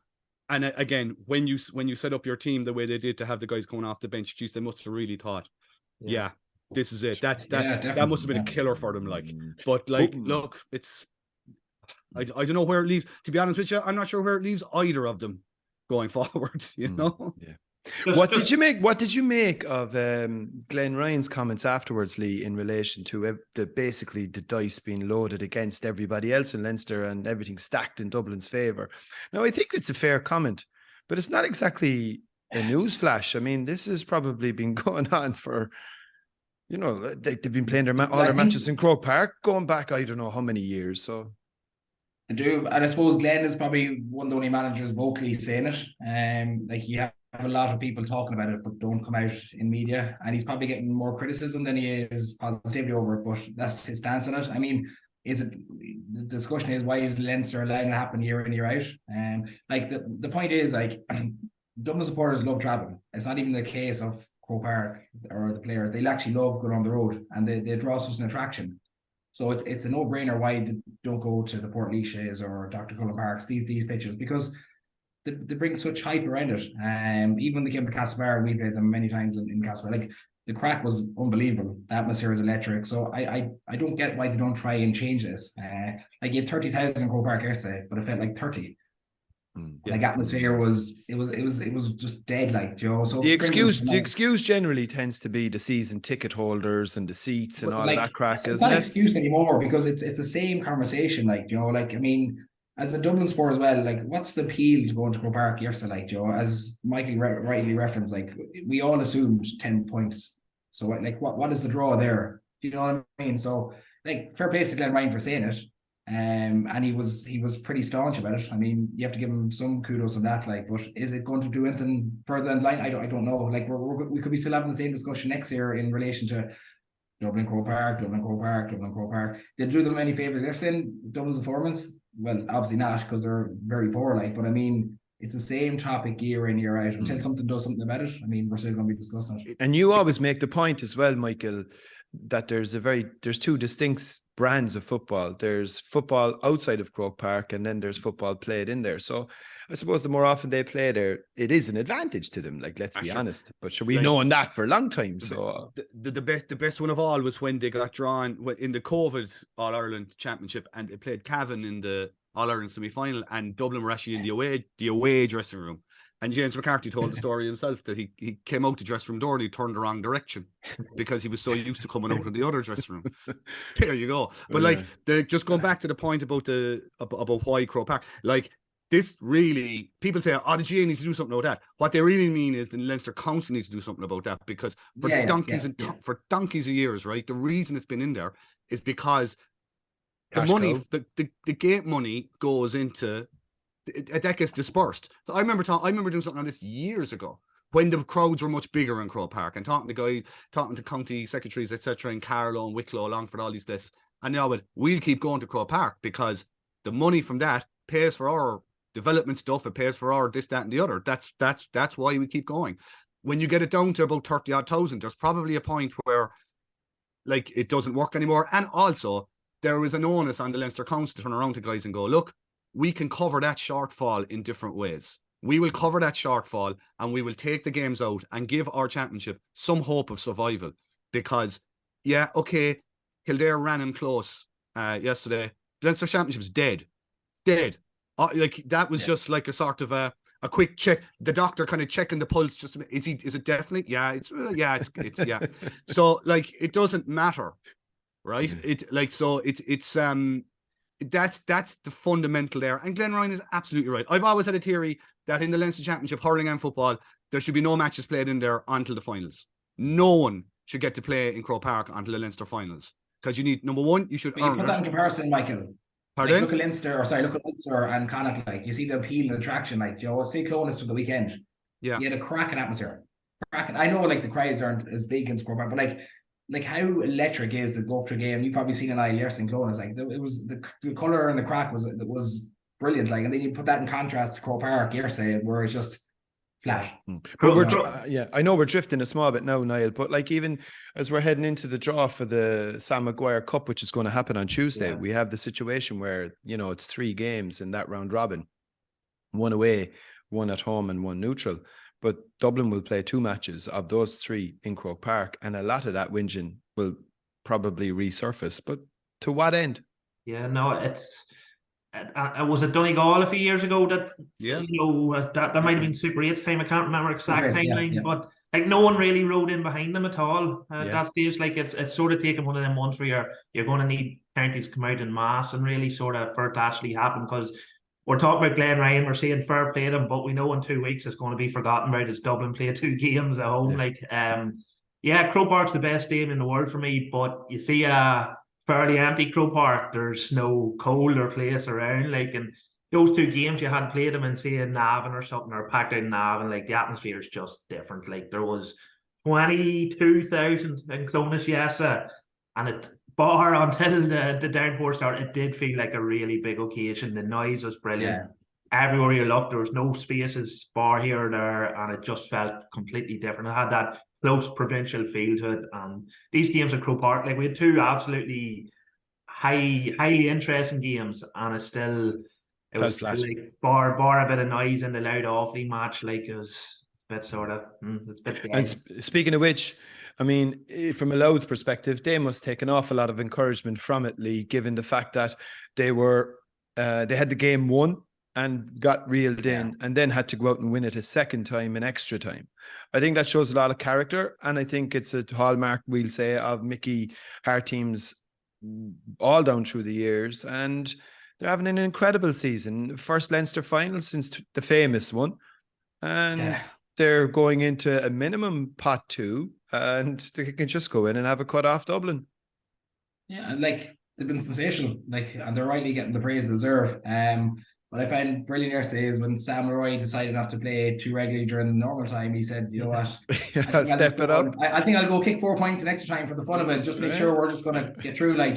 and again, when you set up your team the way they did to have the guys coming off the bench, geez, they must have really thought, this is it. That must have been a killer for them. Like, but like, look, it's. I don't know where it leaves. To be honest with you, I'm not sure where it leaves either of them going forward. Yeah. What did you make of Glenn Ryan's comments afterwards, Lee, in relation to basically the dice being loaded against everybody else in Leinster and everything stacked in Dublin's favour? Now, I think it's a fair comment, but it's not exactly a news flash. I mean, this has probably been going on for, they've been playing all their matches in Croker Park going back, I don't know how many years. So. They do, and I suppose Glenn is probably one of the only managers vocally saying it. Like, you have a lot of people talking about it, but don't come out in media, and he's probably getting more criticism than he is positivity over it. But that's his stance on it. I mean, the discussion is, why is Leinster allowing it to happen year in, year out? Like, the point is, like, Dublin supporters love traveling. It's not even the case of Croker Park or the players. They actually love going on the road, and they draw such an attraction. So it's a no-brainer why they don't go to the Port Leashes or Dr. Cullen Parks, these pitches, because they bring such hype around it. Even when they came to Castlebar, we played them many times in Castlebar. Like, the crack was unbelievable. The atmosphere is electric. So I don't get why they don't try and change this. Like, you had 30,000 in Croker Park yesterday, but it felt like 30. Like, atmosphere was just dead, like, Joe. So the excuse generally tends to be the season ticket holders and the seats and all that crack. It's not an excuse anymore, because it's the same conversation, like, Joe. Like, I mean, as a Dublin sport as well, like, what's the appeal to going to Croker Park yesterday, like, Joe? As Michael rightly referenced, like, we all assumed 10 points. So, like, what is the draw there? Do you know what I mean? So, like, fair play to Glenn Ryan for saying it. And he was pretty staunch about it. I mean, you have to give him some kudos on that. Like, but is it going to do anything further in the line? I don't know. Like, we could be still having the same discussion next year in relation to Dublin Croker Park. Did do them any favours? They're saying Dublin's performance. Well, obviously not, because they're very poor. Like, but I mean, it's the same topic year in, year out. Until something does something about it, I mean, we're still going to be discussing it. And you always make the point as well, Michael, that there's two distinct brands of football. There's football outside of Croke Park, and then there's football played in there. So I suppose the more often they play there, it is an advantage to them. Like, let's be honest. But we've known that for a long time. So the best one of all was when they got drawn in the COVID All-Ireland Championship, and they played Cavan in the All-Ireland semi-final, and Dublin were actually in the away dressing room. And James McCarthy told the story himself that he came out the dressing room door and he turned the wrong direction because he was so used to coming out of the other dressing room. There you go. But just going back to the point about why Croke Park, like, this really, people say, the GA needs to do something about that. What they really mean is the Leinster Council needs to do something about that, because for donkeys of years, right, the reason it's been in there is because the money, the gate money goes into, that gets dispersed. So I remember doing something on this years ago when the crowds were much bigger in Croke Park, and talking to county secretaries, etc., in Carlow and Wicklow, Longford, all these places. And now we'll keep going to Croke Park because the money from that pays for our development stuff, it pays for our this, that, and the other. That's why we keep going. When you get it down to about 30,000 odd, there's probably a point where, like, it doesn't work anymore. And also, there is an onus on the Leinster Council to turn around to guys and go, look, we can cover that shortfall in different ways. We will cover that shortfall, and we will take the games out and give our championship some hope of survival. Because, Kildare ran him close yesterday. The Leinster Championship is dead. Dead. Like, that was just like a sort of a quick check. The doctor kind of checking the pulse. Just, is it definitely? Yeah, it's yeah. So, like, it doesn't matter, right? That's the fundamental there. And Glenn Ryan is absolutely right. I've always had a theory that in the Leinster Championship, hurling and football, there should be no matches played in there until the finals. No one should get to play in Croke Park until the Leinster finals, because you need, number one, you should earn. You put that in comparison, Michael. Pardon? Like, look at Leinster and Connacht. Like, you see the appeal and attraction. Like, say Clones for the weekend. Yeah, you had a cracking atmosphere. I know, like, the crowds aren't as big in Croke Park, but like how electric is the go-up game? You probably seen an Niall yesterday in Clones. Like, it was the colour and the crack was brilliant. Like, and then you put that in contrast to Croke Park yesterday, where it's just flat. But I know we're drifting a small bit now, Niall, but, like, even as we're heading into the draw for the Sam Maguire Cup, which is going to happen on Tuesday, we have the situation where, it's 3 games in that round robin, 1 away, 1 at home, and 1 neutral. But Dublin will play 2 matches of those 3 in Croke Park, and a lot of that whinging will probably resurface. But to what end? Yeah, no, was it Donegal a few years ago that that might have been Super 8's time. I can't remember exact timeline, but, like, no one really rode in behind them at all at that stage. Like, it's sort of taken one of them months where you're going to need counties to come out in mass and really sort of for it to actually happen, because we're talking about Glen Ryan, we're saying fair play to them, but we know in 2 weeks it's going to be forgotten about as Dublin play 2 games at home. Croke Park's the best game in the world for me, but you see a fairly empty Croke Park, there's no colder place around. Like, in those 2 games, you had played them in, say, in Navan or something, or packed out in Navan. Like, the atmosphere is just different. Like, there was 22,000 in Clones, and it bar until the downpour started, it did feel like a really big occasion. The noise was brilliant. Everywhere you looked, there was no spaces, bar here or there, and it just felt completely different. It had that close provincial feel to it. And these games at Croke Park, like, we had 2 absolutely highly interesting games, and it was like bar a bit of noise in the loud Offaly match. Like, it was a bit sort of it's a bit. And speaking of which, I mean, from a Louth's perspective, they must take an awful lot of encouragement from it, Lee, given the fact that they had the game won and got reeled in, and then had to go out and win it a second time in extra time. I think that shows a lot of character, and I think it's a hallmark, we'll say, of Mickey Hart teams all down through the years, and they're having an incredible season. First Leinster final since the famous one, and they're going into a minimum pot 2, and they can just go in and have a cut off Dublin. Yeah, and, like, they've been sensational, like, and they're rightly getting the praise they deserve. What I found brilliant yesterday is when Sam Roy decided not to play too regularly during the normal time. He said, "You know what? Step it up. I think I'll go kick 4 points in extra time for the fun of it. Just make sure we're just going to get through." Like,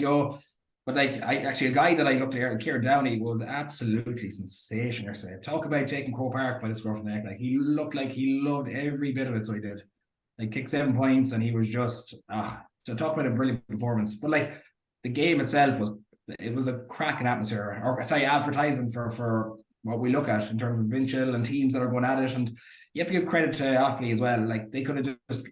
But like, a guy that I looked at, Kieran Downey, was absolutely sensational yesterday. Talk about taking Crow Park by the scruff of the neck. Like, he looked like he loved every bit of it, so he did. Like, kicked 7 points, and he was just to talk about a brilliant performance. But like, the game itself was a cracking atmosphere, or sorry, advertisement for what we look at in terms of provincial and teams that are going at it. And you have to give credit to Offaly as well. Like, they could have just,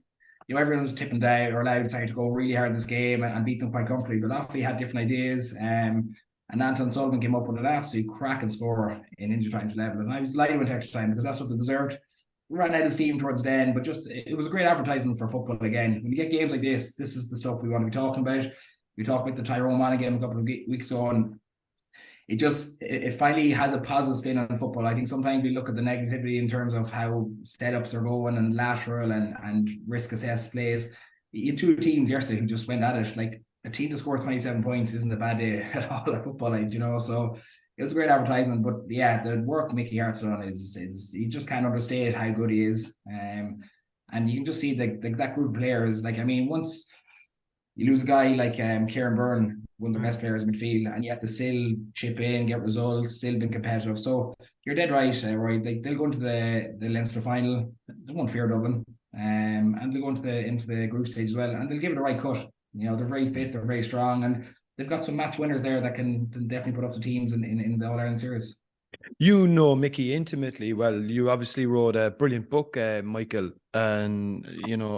everyone was tipping down or allowed to go really hard in this game and beat them quite comfortably. But Offaly had different ideas. And Anton Sullivan came up with an absolute cracking score in injury time to level. And I was delighted with extra time because that's what they deserved. Ran out of steam towards the end, but just it was a great advertisement for football again. When you get games like this is the stuff we want to be talking about. We talked about the Tyrone Man game a couple of weeks ago, and it finally has a positive spin on football. I think sometimes we look at the negativity in terms of how setups are going and lateral and risk assessed plays. You had 2 teams yesterday who just went at it. Like, a team that scores 27 points isn't a bad day at all at football, like, so it was a great advertisement. But yeah, the work Mickey Hart's done is you just can't understate how good he is. And you can just see that group of players. Like, I mean, once you lose a guy like Kieran Byrne, one of the best players in midfield, and you have to still chip in, get results, still been competitive. So you're dead right, Roy. They'll go into the Leinster final. They won't fear Dublin, and they'll go into the group stage as well, and they'll give it a right cut. They're very fit, they're very strong, and they've got some match winners there that can definitely put up the teams in the All Ireland series. You know Mickey intimately well. You obviously wrote a brilliant book, Michael, and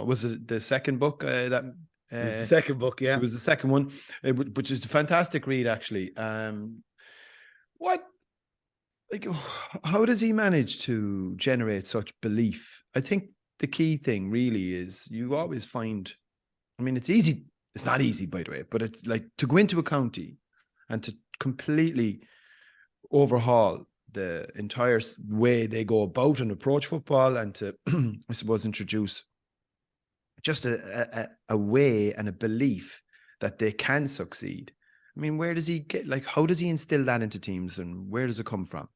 was it the second book that? The second book, yeah. It was the second one, which is a fantastic read, actually. How does he manage to generate such belief? I think the key thing really is you always find, I mean, it's easy. It's not easy, by the way, but it's like to go into a county and to completely overhaul the entire way they go about and approach football, and to, I suppose, introduce just a way and a belief that they can succeed. I mean, where does he get, like, how does he instill that into teams, and where does it come from?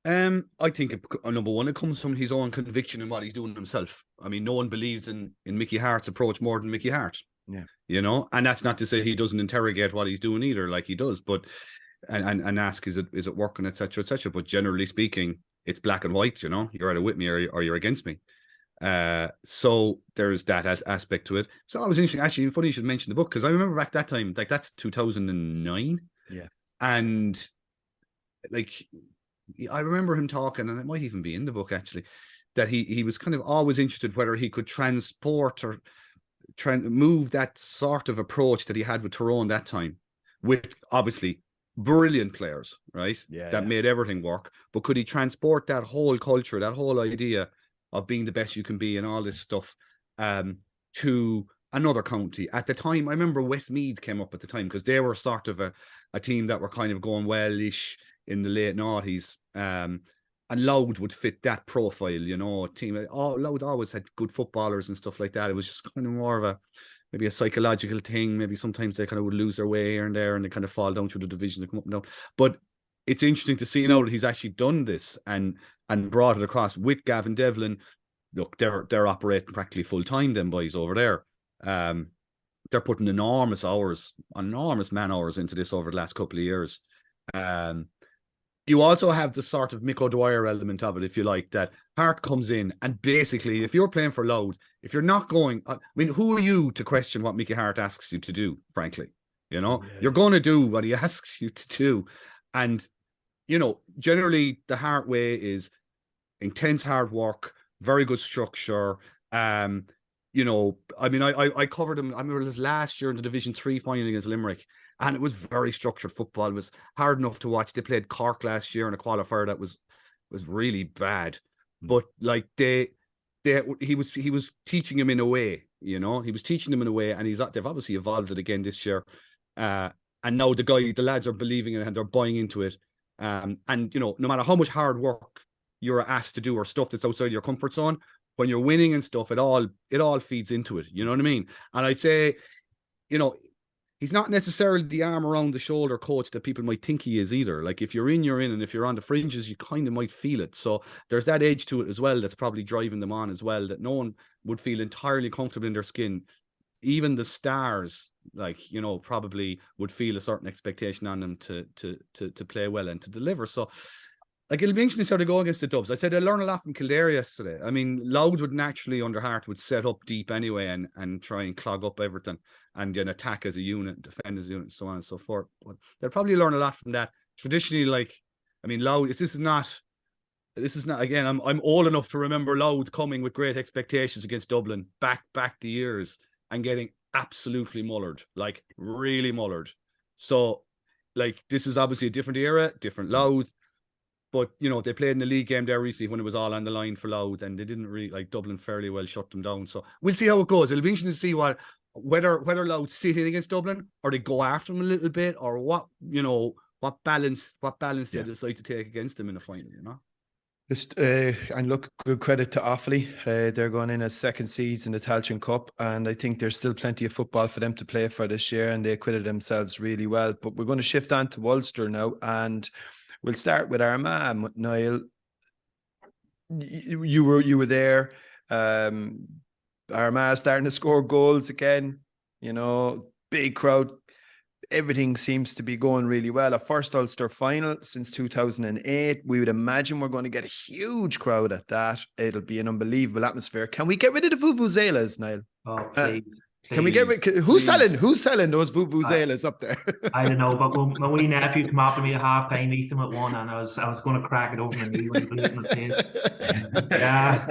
I think number one, it comes from his own conviction in what he's doing himself. I mean, no one believes in Mickey Hart's approach more than Mickey Hart. Yeah. And that's not to say he doesn't interrogate what he's doing either, like he does, but and ask, is it working, etc., etc. But generally speaking, it's black and white. You're either with me or you're against me. So there's that aspect to it. So it was interesting. Actually, funny you should mention the book, because I remember back that time, like that's 2009. Yeah. And like, I remember him talking, and it might even be in the book actually, that he was kind of always interested whether he could transport or move that sort of approach that he had with Tyrone that time, with obviously brilliant players, right? That made everything work. But could he transport that whole culture, that whole idea of being the best you can be and all this stuff to another county? At the time, I remember Westmeath came up at the time, because they were sort of a team that were kind of going well-ish in the late noughties. And Louth would fit that profile, a team. Louth always had good footballers and stuff like that. It was just kind of more of maybe a psychological thing. Maybe sometimes they kind of would lose their way here and there, and they kind of fall down through the division and come up and down. But it's interesting to see now that he's actually done this and brought it across with Gavin Devlin. Look, they're operating practically full time, them boys over there. They're putting enormous man hours into this over the last couple of years. You also have the sort of Mick O'Dwyer element of it, if you like, that Hart comes in and basically, if you're playing for Louth, if you're not going, I mean, who are you to question what Mickey Hart asks you to do, frankly? You're going to do what he asks you to do. And, generally the Hart way is intense hard work, very good structure. I mean, I covered him, I remember this last year in the Division 3 final against Limerick, and it was very structured football. It was hard enough to watch. They played Cork last year in a qualifier that was really bad. But like he was teaching him in a way, he was teaching them in a way, and they've obviously evolved it again this year. And now the lads are believing in it and they're buying into it. And no matter how much hard work you're asked to do or stuff that's outside your comfort zone, when you're winning and stuff, it all feeds into it. You know what I mean? And I'd say, he's not necessarily the arm around the shoulder coach that people might think he is either. Like, if you're in, and if you're on the fringes, you kind of might feel it. So there's that edge to it as well that's probably driving them on as well, that no one would feel entirely comfortable in their skin even the stars, like, you know, probably would feel a certain expectation on them to play well and to deliver. So, like, it'll be interesting to sort of go against the Dubs. I said I learned a lot from Kildare yesterday. I mean, Louth would naturally, under Hart, would set up deep anyway and try and clog up everything and then attack as a unit, defend as a unit, and so on and so forth. But they'll probably learn a lot from that. Traditionally, like, I mean, Louth, this is not, again, I'm old enough to remember Louth coming with great expectations against Dublin back the years and getting absolutely mullered, like really mullered. So, like, this is obviously a different era, different Louth. But, you know, they played in the league game there recently when it was all on the line for Louth, and they didn't really, like, Dublin fairly well shut them down. So we'll see how it goes. It'll be interesting to see whether Louth sit in against Dublin, or they go after them a little bit, or what, you know, what balance they decide to take against them in the final, you know. Just and look, good credit to Offaly. They're going in as second seeds in the Tailteann Cup, and I think there's still plenty of football for them to play for this year, and they acquitted themselves really well. But we're going to shift on to Ulster now, and we'll start with Armagh. Niall, you were there. Armagh starting to score goals again. You know, big crowd. Everything seems to be going really well. A first Ulster final since 2008. We would imagine we're going to get a huge crowd at that. It'll be an unbelievable atmosphere. Can we get rid of the vuvuzelas, Niall? Oh, please. Can we get rid? Who's selling those vuvuzelas up there? I don't know, but my wee nephew came up to me at half time, Ethan at one, and I was going to crack it over my knee when he blew it in the face. Yeah,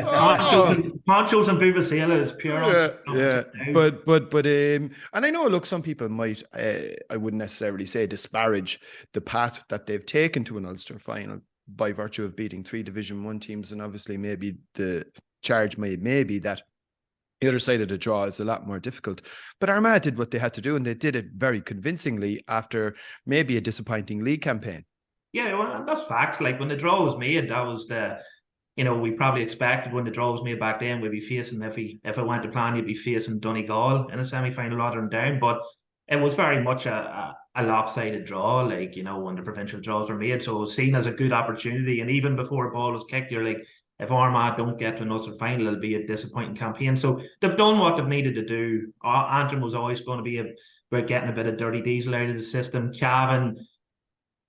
ponchos and vuvuzelas, pure. Yeah. But and I know, look, some people might, I wouldn't necessarily say disparage the path that they've taken to an Ulster final by virtue of beating 3 Division 1 teams, and obviously maybe the charge may be that the other side of the draw is a lot more difficult. But Armagh did what they had to do, and they did it very convincingly after maybe a disappointing league campaign. Yeah, well, that's facts. Like, when the draw was made, that was you know, we probably expected when the draw was made back then, we'd be facing, if it went to plan, you'd be facing Donegal in a semi-final rather than Down. But it was very much a lopsided draw, like, you know, when the provincial draws were made. So it was seen as a good opportunity. And even before a ball was kicked, you're like, if Armagh don't get to an Ulster final, it'll be a disappointing campaign. So they've done what they've needed to do. Antrim was always going to be about getting a bit of dirty diesel out of the system. Cavan,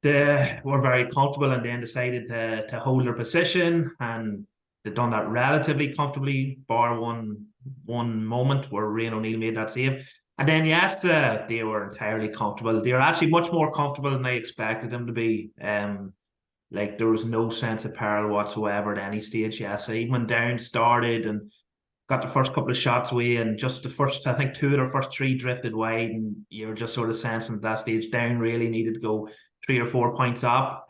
they were very comfortable and then decided to hold their position, and they've done that relatively comfortably, bar one moment where Rory O'Neill made that save. And then, yes, they were entirely comfortable. They were actually much more comfortable than I expected them to be. Like, there was no sense of peril whatsoever at any stage. Yes, even when Down started and got the first couple of shots away, and just the first, I think 2 of their first 3 drifted wide, and you were just sort of sensing at that stage Down really needed to go 3 or 4 points up.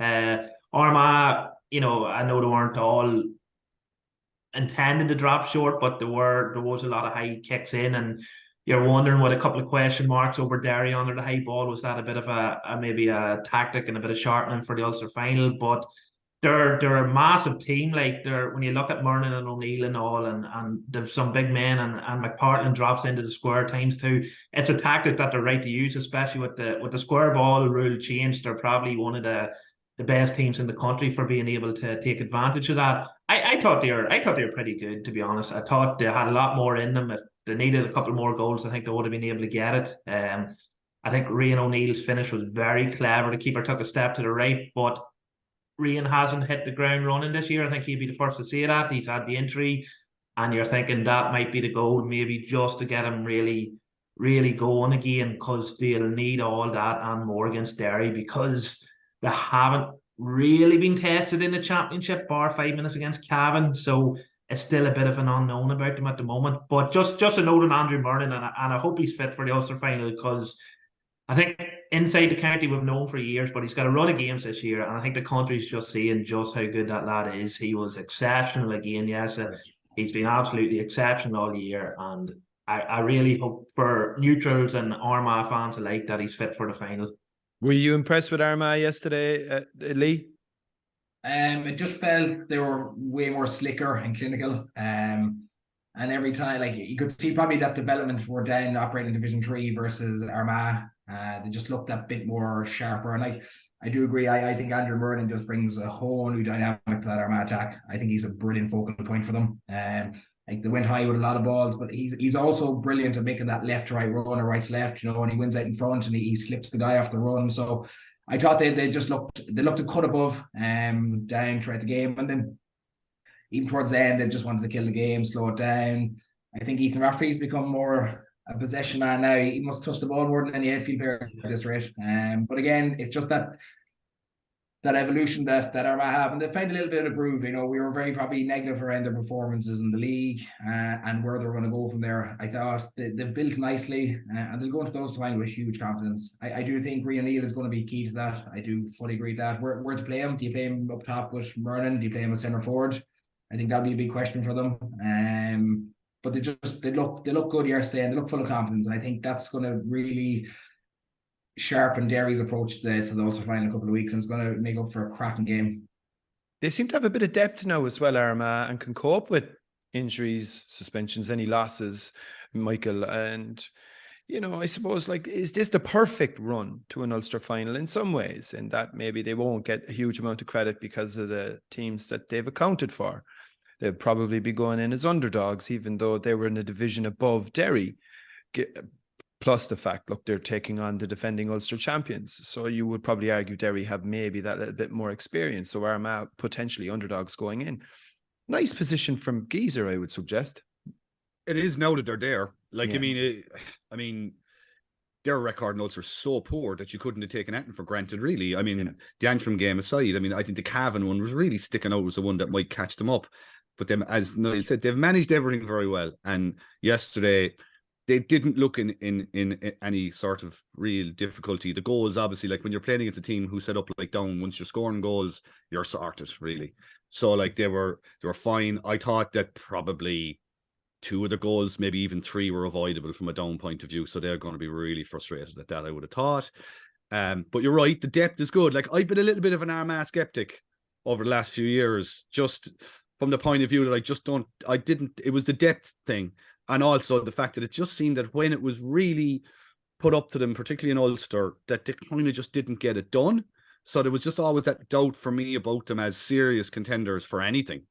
Armagh, you know, I know they weren't all intended to drop short, but there was a lot of high kicks in, and you're wondering, with a couple of question marks over Derry under the high ball, was that a bit of maybe a tactic and a bit of sharpening for the Ulster final? But they're a massive team. Like, when you look at Murnan and O'Neill and all, and there's some big men, and McPartlin drops into the square ×2. It's a tactic that they're right to use, especially with the square ball rule change. They're probably one of the best teams in the country for being able to take advantage of that. I thought they were pretty good, to be honest. I thought they had a lot more in them. If they needed a couple more goals, I think they would have been able to get it. I think Rian O'Neill's finish was very clever. The keeper took a step to the right, but Rian hasn't hit the ground running this year. I think he'd be the first to say that. He's had the injury, and you're thinking that might be the goal, maybe just to get him really, really going again, because they'll need all that and more against Derry, because they haven't really been tested in the championship, bar 5 minutes against Cavan. So it's still a bit of an unknown about them at the moment. But just a note on Andrew Murnan, and I hope he's fit for the Ulster final, because I think inside the county we've known for years, but he's got a run of games this year, and I think the country's just seeing just how good that lad is. He was exceptional again, yes. He's been absolutely exceptional all year, and I really hope for neutrals and Armagh fans alike that he's fit for the final. Were you impressed with Armagh yesterday, Lee? It just felt they were way more slicker and clinical. And every time, like, you could see probably that development for Down operating Division 3 versus Armagh. They just looked a bit more sharper. And, like, I do agree. I think Andrew Murnan just brings a whole new dynamic to that Armagh attack. I think he's a brilliant focal point for them. Like they went high with a lot of balls, but he's also brilliant at making that left to right run or right to left, you know, and he wins out in front and he slips the guy off the run. So I thought they just looked a cut above down throughout the game, and then even towards the end they just wanted to kill the game, slow it down. I think Ethan Rafferty's become more a possession man now. He must touch the ball more than any outfield player at this rate. But again, it's just that evolution that Armagh have, and they found a little bit of groove. You know, we were very probably negative around their performances in the league and where they're going to go from there. I thought they've built nicely and they'll go into those final with huge confidence. I do think Rory O'Neill is going to be key to that. I do fully agree with that. Where to play him? Do you play him up top with Mernon? Do you play him at centre forward? I think that'll be a big question for them. But they look good yesterday and they look full of confidence. And I think that's going to really sharpen Derry's approach to the Ulster final in a couple of weeks, and it's going to make up for a cracking game. They seem to have a bit of depth now as well, Armagh, and can cope with injuries, suspensions, any losses, Michael. And, you know, I suppose, like, is this the perfect run to an Ulster final in some ways? In that maybe they won't get a huge amount of credit because of the teams that they've accounted for. They'll probably be going in as underdogs, even though they were in a division above Derry. Plus the fact, look, they're taking on the defending Ulster champions. So you would probably argue Derry have maybe that little bit more experience. So Armagh potentially underdogs going in. Nice position from Geezer, I would suggest. It is now that they're there. Like, yeah. I mean, their record in Ulster is so poor that you couldn't have taken anything for granted, really. I mean, the Antrim game aside, I mean, I think the Cavan one was really sticking out as the one that might catch them up. But them, as Niall said, they've managed everything very well. And yesterday, they didn't look in any sort of real difficulty. The goals, obviously, like when you're playing against a team who set up like down, once you're scoring goals, you're sorted, really. So like they were fine. I thought that probably 2 of the goals, maybe even 3, were avoidable from a down point of view. So they're going to be really frustrated at that, I would have thought. But you're right, the depth is good. Like I've been a little bit of an Armagh skeptic over the last few years, just from the point of view that it was the depth thing. And also the fact that it just seemed that when it was really put up to them, particularly in Ulster, that they kind of just didn't get it done. So there was just always that doubt for me about them as serious contenders for anything.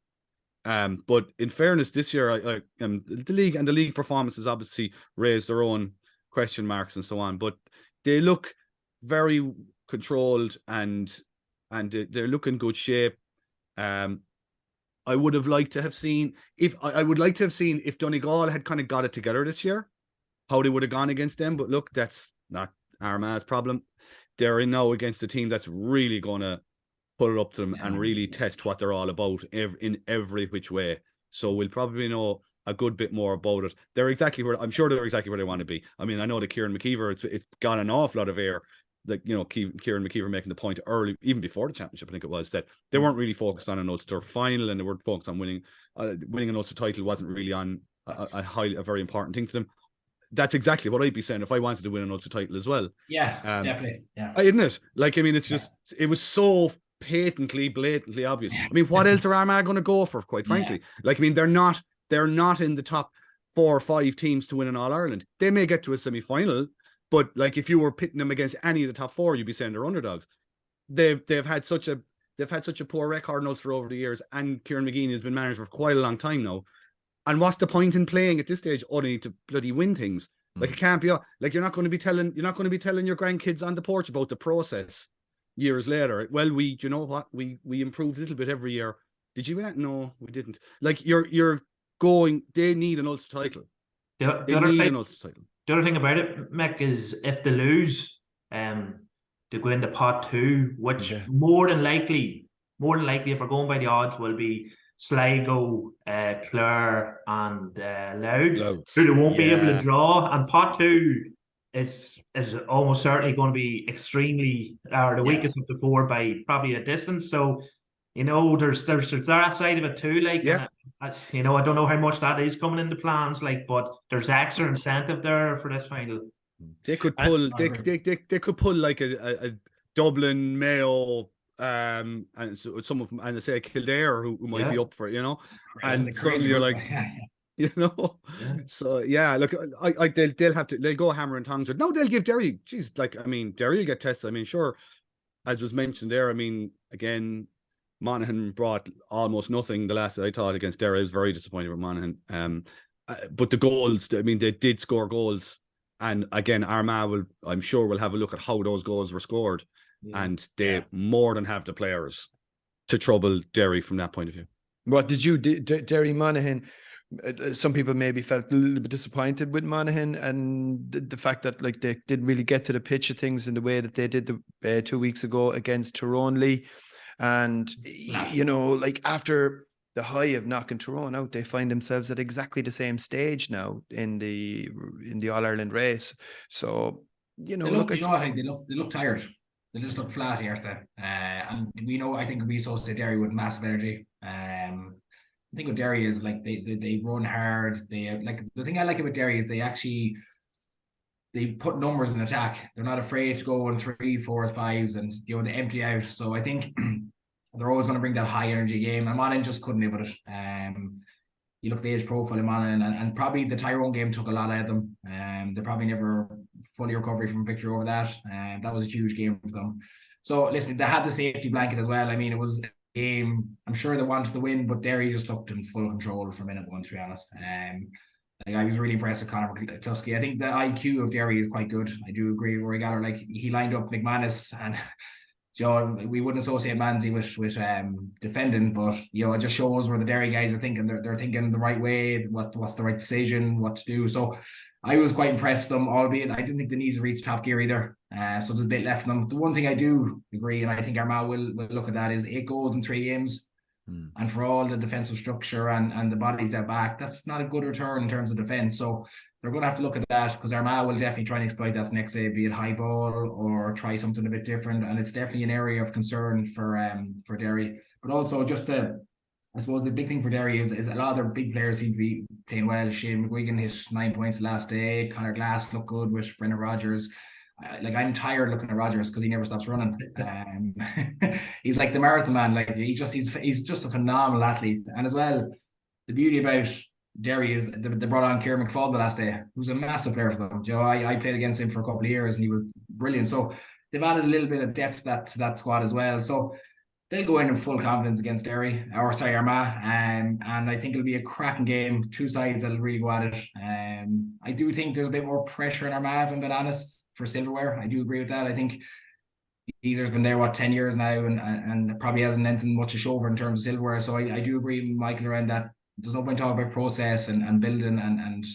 But in fairness, this year, the league performances obviously raised their own question marks and so on. But they look very controlled and they look in good shape. I would have liked to have seen if Donegal had kind of got it together this year, how they would have gone against them. But look, that's not Armagh's problem. They're in now against a team that's really going to put it up to them and really test what they're all about in every which way. So we'll probably know a good bit more about it. I'm sure they're exactly where they want to be. I mean, I know that Kieran McKeever, it's got an awful lot of air. Like, you know, Kieran McKeever making the point early, even before the championship, I think it was, that they weren't really focused on an Ulster final and they weren't focused on winning. Winning an Ulster title wasn't really on a very important thing to them. That's exactly what I'd be saying if I wanted to win an Ulster title as well. Yeah, definitely. Yeah, isn't it? Like, I mean, it's just it was so blatantly obvious. I mean, what else are Armagh going to go for? Quite frankly, like, I mean, they're not in the top 4 or 5 teams to win an All Ireland. They may get to a semi-final. But like if you were pitting them against any of the top 4, you'd be saying they're underdogs. They've had such a poor record in Ulster over the years, and Kieran McGean has been manager for quite a long time now. And what's the point in playing at this stage only to bloody win things? Like it can't be like you're not going to be telling your grandkids on the porch about the process years later. Well, you know what? We improved a little bit every year. Did you win that? No, we didn't. Like you're going. They need an Ulster title. They need an Ulster title. The other thing about it, Mick, is if they lose, they go into pot 2, which more than likely, if we're going by the odds, will be Sligo, Clare, and Louth, who they won't be able to draw. And pot 2 is almost certainly going to be extremely, or the weakest of the 4 by probably a distance. So, you know, there's that side of it too. Like, you know, I don't know how much that is coming into plans. Like, but there's extra incentive there for this final. They could pull. They could pull like a Dublin, Mayo, and so some of them, and they say Kildare who might be up for it. You know, and suddenly you're like, you know. So look, they'll go hammer and tongs. No, they'll give Derry. Geez, like, I mean, Derry will get tested. I mean, sure, as was mentioned there. I mean, again, Monaghan brought almost nothing. The last that I thought against Derry, I was very disappointed with Monaghan. But the goals, I mean, they did score goals. And again, Armagh I'm sure will have a look at how those goals were scored. Yeah. And they more than have the players to trouble Derry from that point of view. What did you, Derry Monaghan? Some people maybe felt a little bit disappointed with Monaghan and the fact that like they didn't really get to the pitch of things in the way that they did 2 weeks ago against Tyrone. And, you know, like after the high of knocking Tyrone out, they find themselves at exactly the same stage now in the All-Ireland race. So, you know, they look tired. They just look flat here, and we know, I think we associate Derry with massive energy. I think with Derry is like they run hard. They like, the thing I like about Derry is they put numbers in attack. They're not afraid to go on 3s, 4s, 5s and they empty out. So I think they're always going to bring that high energy game, and Monaghan just couldn't live with it. You look at the age profile of Monaghan, and probably the Tyrone game took a lot out of them. They probably never fully recovered from victory over that. That was a huge game for them. So listen, they had the safety blanket as well. I mean, it was game, I'm sure they wanted to win, but Derry just looked in full control from minute one, to be honest. Like, I was really impressed with Conor McCluskey. I think the IQ of Derry is quite good. I do agree with Rory Gallagher. Like, he lined up McManus, and we wouldn't associate Manzi with defending, but it just shows where the Derry guys are thinking. They're thinking the right way, what's the right decision, what to do. So I was quite impressed with them, albeit I didn't think they needed to reach top gear either. So there's a bit left for them. The one thing I do agree, and I think Armagh will look at that, is 8 goals in 3 games. And for all the defensive structure and the bodies at back, that's not a good return in terms of defence. So they're going to have to look at that, because Armagh will definitely try and exploit that next day, be it high ball or try something a bit different. And it's definitely an area of concern for Derry. But also I suppose the big thing for Derry is a lot of their big players seem to be playing well. Shane McGrath hit 9 points last day. Conor Glass looked good with Brendan Rodgers. I'm tired looking at Rodgers because he never stops running. He's like the marathon man. Like, he's just a phenomenal athlete. And as well, the beauty about Derry is they brought on Kieran McFall the last day, who's a massive player for them. I played against him for a couple of years and he was brilliant. So they've added a little bit of depth to that squad as well. So they'll go in full confidence against Armagh. And I think it'll be a cracking game. 2 sides that'll really go at it. I do think there's a bit more pressure in Armagh, if I'm being honest, for silverware. I do agree with that. I think Easer's been there 10 years now and probably hasn't anything much to show for in terms of silverware. So I do agree with Michael around that. There's no point talking about process and building and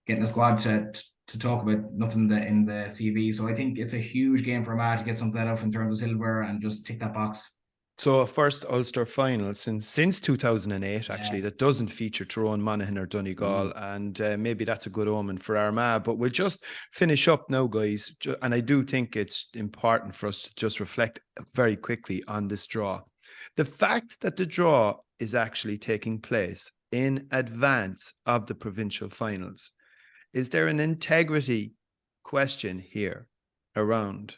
getting a squad to talk about nothing in the CV. So I think it's a huge game for Armagh to get something out of in terms of silverware and just tick that box. So a first Ulster final since 2008, actually, that doesn't feature Tyrone, Monaghan or Donegal. And maybe that's a good omen for Armagh. But we'll just finish up now, guys. And I do think it's important for us to just reflect very quickly on this draw. The fact that the draw is actually taking place in advance of the provincial finals. Is there an integrity question here around?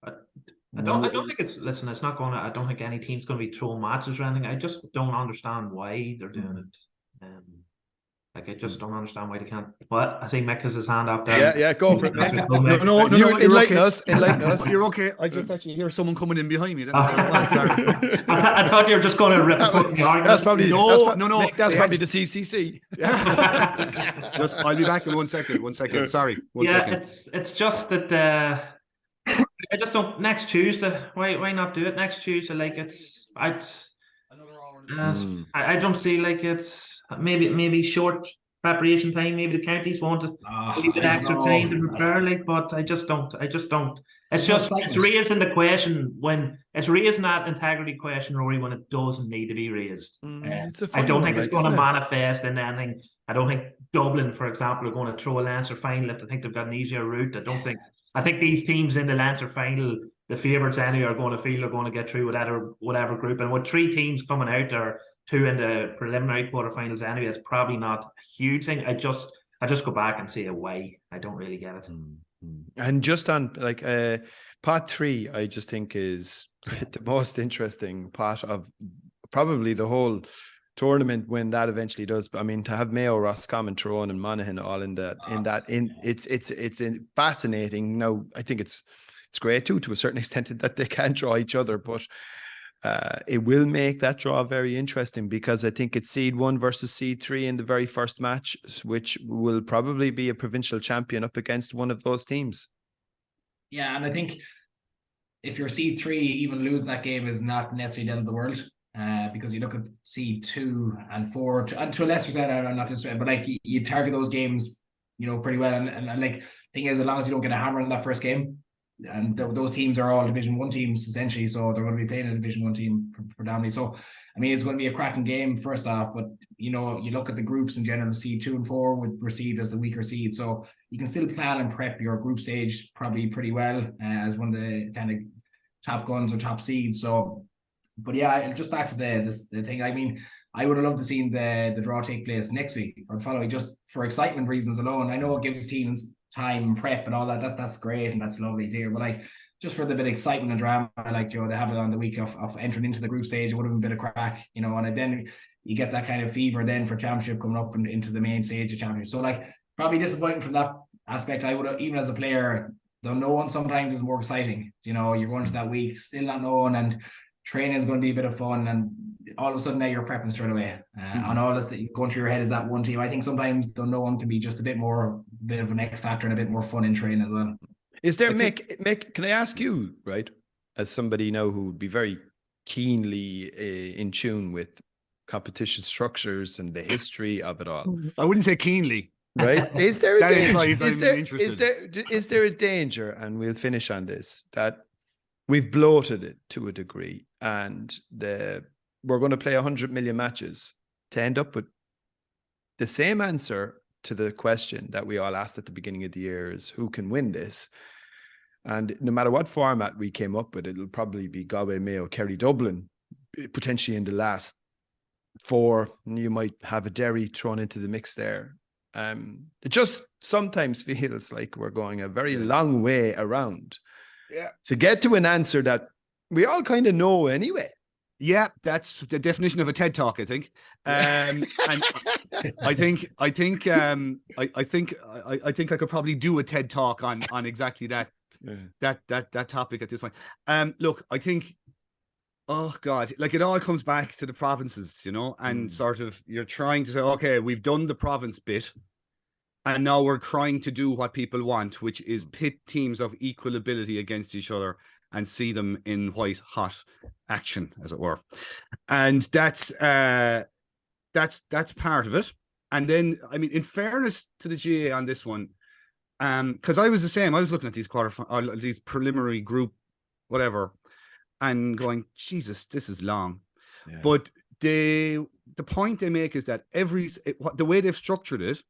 I don't think it's not going to, I don't think any team's going to be throwing matches or anything. I just don't understand why they're doing it. I just don't understand why they can't. What? I see Mick has his hand up there. Yeah, go for it. No, enlighten us. You're okay. I just actually hear someone coming in behind me. Sorry. I thought you were just going to rip That's probably no. That's probably the CCC. I'll be back in 1 second. 1 second. Sorry. One second. It's just that I just don't. Next Tuesday, why not do it next Tuesday? Like, I don't see, like, it's maybe short preparation time. Maybe the counties want a little bit extra time to prepare, like, but I just don't. It's raising the question when it's raising that integrity question, Rory, when it doesn't need to be raised. I don't think it's going to manifest in anything. I don't think Dublin, for example, are going to throw a Leinster final if they think they've got an easier route. I think these teams in the Leinster final, the favourites anyway, are going to feel they're going to get through whatever group. And with 3 teams coming out there, 2 in the preliminary quarterfinals anyway, it's probably not a huge thing. I just go back and say why. I don't really get it. And just on part 3, I just think is the most interesting part of probably the whole tournament when that eventually does. But I mean, to have Mayo, Roscommon, Tyrone and Monaghan all in it's fascinating. Now, I think it's great too, to a certain extent, that they can draw each other. But it will make that draw very interesting, because I think it's seed 1 versus seed 3 in the very first match, which will probably be a provincial champion up against one of those teams. Yeah, and I think if you're seed 3, even losing that game is not necessarily the end of the world. Because you look at seed 2 and 4, and to a lesser extent, I'm not just, but like you target those games, pretty well. And like, thing is, as long as you don't get a hammer in that first game, and those teams are all Division 1 teams essentially, so they're going to be playing a Division 1 team predominantly. So I mean, it's going to be a cracking game first off, but you look at the groups in general, the seed 2 and 4 would perceived as the weaker seed, so you can still plan and prep your group stage probably pretty well as one of the kind of top guns or top seeds. So, but yeah, just back to the thing. I mean, I would have loved to see the draw take place next week or the following, just for excitement reasons alone. I know it gives teams time and prep and all that. That's great and that's lovely to hear. But like, just for the bit of excitement and drama, like, they have it on the week of entering into the group stage, it would have been a bit of crack, and then you get that kind of fever then for championship coming up and into the main stage of championship. So like, probably disappointing from that aspect. I would have, even as a player, the known sometimes is more exciting. You're going to that week still not knowing, and training is going to be a bit of fun, and all of a sudden now you're prepping straight away. And all this that going through your head is that one team. I think sometimes the known can be just a bit of an X factor and a bit more fun in training as well. Is there, Mick, can I ask you, right, as somebody now who would be very keenly in tune with competition structures and the history of it all? I wouldn't say keenly. Right? Is there a danger? Is there a danger, and we'll finish on this, that we've bloated it to a degree, and we're going to play 100 million matches to end up with the same answer to the question that we all asked at the beginning of the year, is who can win this? And no matter what format we came up with, it'll probably be Galway, Mayo, Kerry, Dublin, potentially in the last 4. And you might have a Derry thrown into the mix there. It just sometimes feels like we're going a very long way around to get to an answer that we all kind of know anyway. Yeah, that's the definition of a TED Talk, I think. And I think I could probably do a TED Talk on exactly that that topic at this point. Look, I think, oh God, like, it all comes back to the provinces, and sort of you're trying to say, okay, we've done the province bit, and now we're trying to do what people want, which is pit teams of equal ability against each other and see them in white hot action, as it were. And that's part of it. And then, I mean, in fairness to the GAA on this one, because I was the same, I was looking at these preliminary group, whatever, and going, Jesus, this is long. Yeah. But the point they make is that the way they've structured it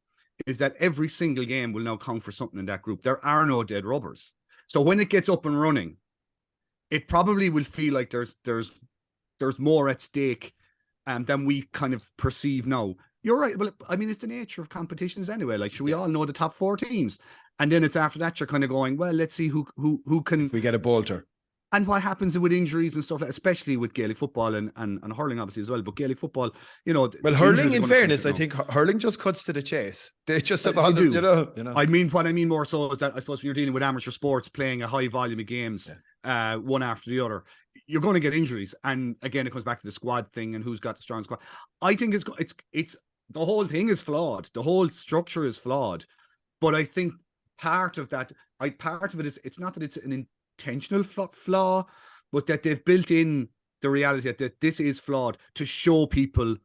is that every single game will now count for something in that group. There are no dead rubbers. So when it gets up and running, it probably will feel like there's more at stake than we kind of perceive now. You're right. Well, I mean, it's the nature of competitions anyway. Like, we all know the top 4 teams, and then it's after that you're kind of going, well, let's see who can. If we get a bolter. And what happens with injuries and stuff, especially with Gaelic football and hurling, obviously, as well. But Gaelic football, Well, hurling, in fairness, I think hurling just cuts to the chase. They just have all the, I mean, what I mean more so is that, I suppose, when you're dealing with amateur sports, playing a high volume of games, one after the other, you're going to get injuries. And again, it comes back to the squad thing and who's got the strong squad. I think it's the whole thing is flawed. The whole structure is flawed. But I think part of it is, it's not that it's an intentional flaw, but that they've built in the reality that this is flawed to show people,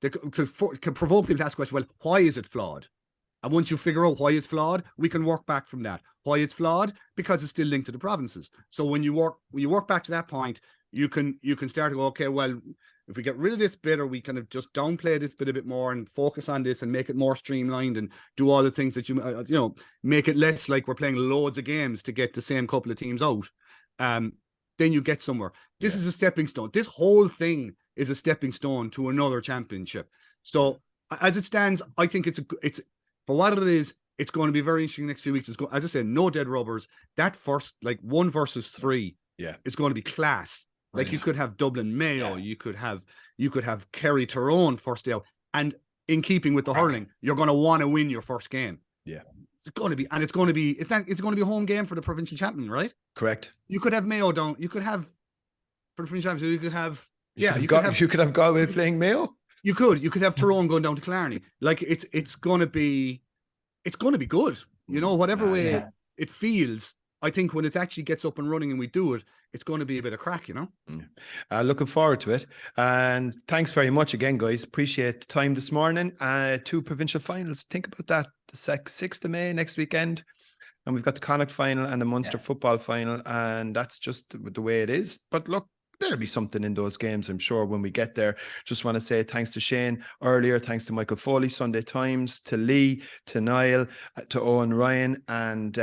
to provoke people to ask questions. Well, why is it flawed? And once you figure out why it's flawed, we can work back from that. Why it's flawed? Because it's still linked to the provinces. So when you work back to that point, you can start to go, okay, well, if we get rid of this bit, or we kind of just downplay this bit a bit more and focus on this and make it more streamlined and do all the things that you make it less like we're playing loads of games to get the same couple of teams out, then you get somewhere. This is a stepping stone. This whole thing is a stepping stone to another championship. So as it stands, I think it's for what it is, it's going to be very interesting next few weeks. As I said, no dead rubbers. That first, like, 1 versus 3, is going to be class. Like, you could have Dublin Mayo, you could have Kerry Tyrone first day out, and in keeping with the hurling, you're going to want to win your first game. Yeah, it's going to be a home game for the provincial champion, right? Correct. You could have Mayo down. You could have for the Fringe Championship. You could have, you could have Galway playing Mayo. You could have Tyrone going down to Killarney. Like it's going to be good. You know, whatever way it feels. I think when it actually gets up and running and we do it, it's going to be a bit of crack, you know. Looking forward to it. And thanks very much again, guys. Appreciate the time this morning. 2 provincial finals. Think about that. The 6th of May next weekend. And we've got the Connacht final and the Munster football final. And that's just the way it is. But look, there'll be something in those games, I'm sure, when we get there. Just want to say thanks to Shane earlier, thanks to Michael Foley, Sunday Times, to Lee, to Niall, to Eoin Ryan. And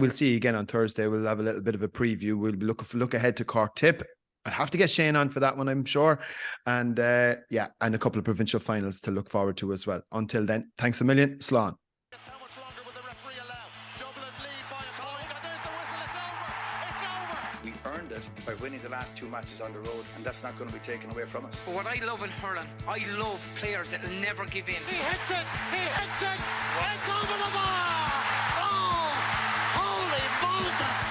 we'll see you again on Thursday. We'll have a little bit of a preview. We'll be look ahead to Cork Tip. I'll have to get Shane on for that one, I'm sure. And and a couple of provincial finals to look forward to as well. Until then, thanks a million. Slán. We earned it by winning the last 2 matches on the road, and that's not going to be taken away from us. But what I love in hurling, I love players that never give in. He hits it! It's over the bar! Oh, holy Moses!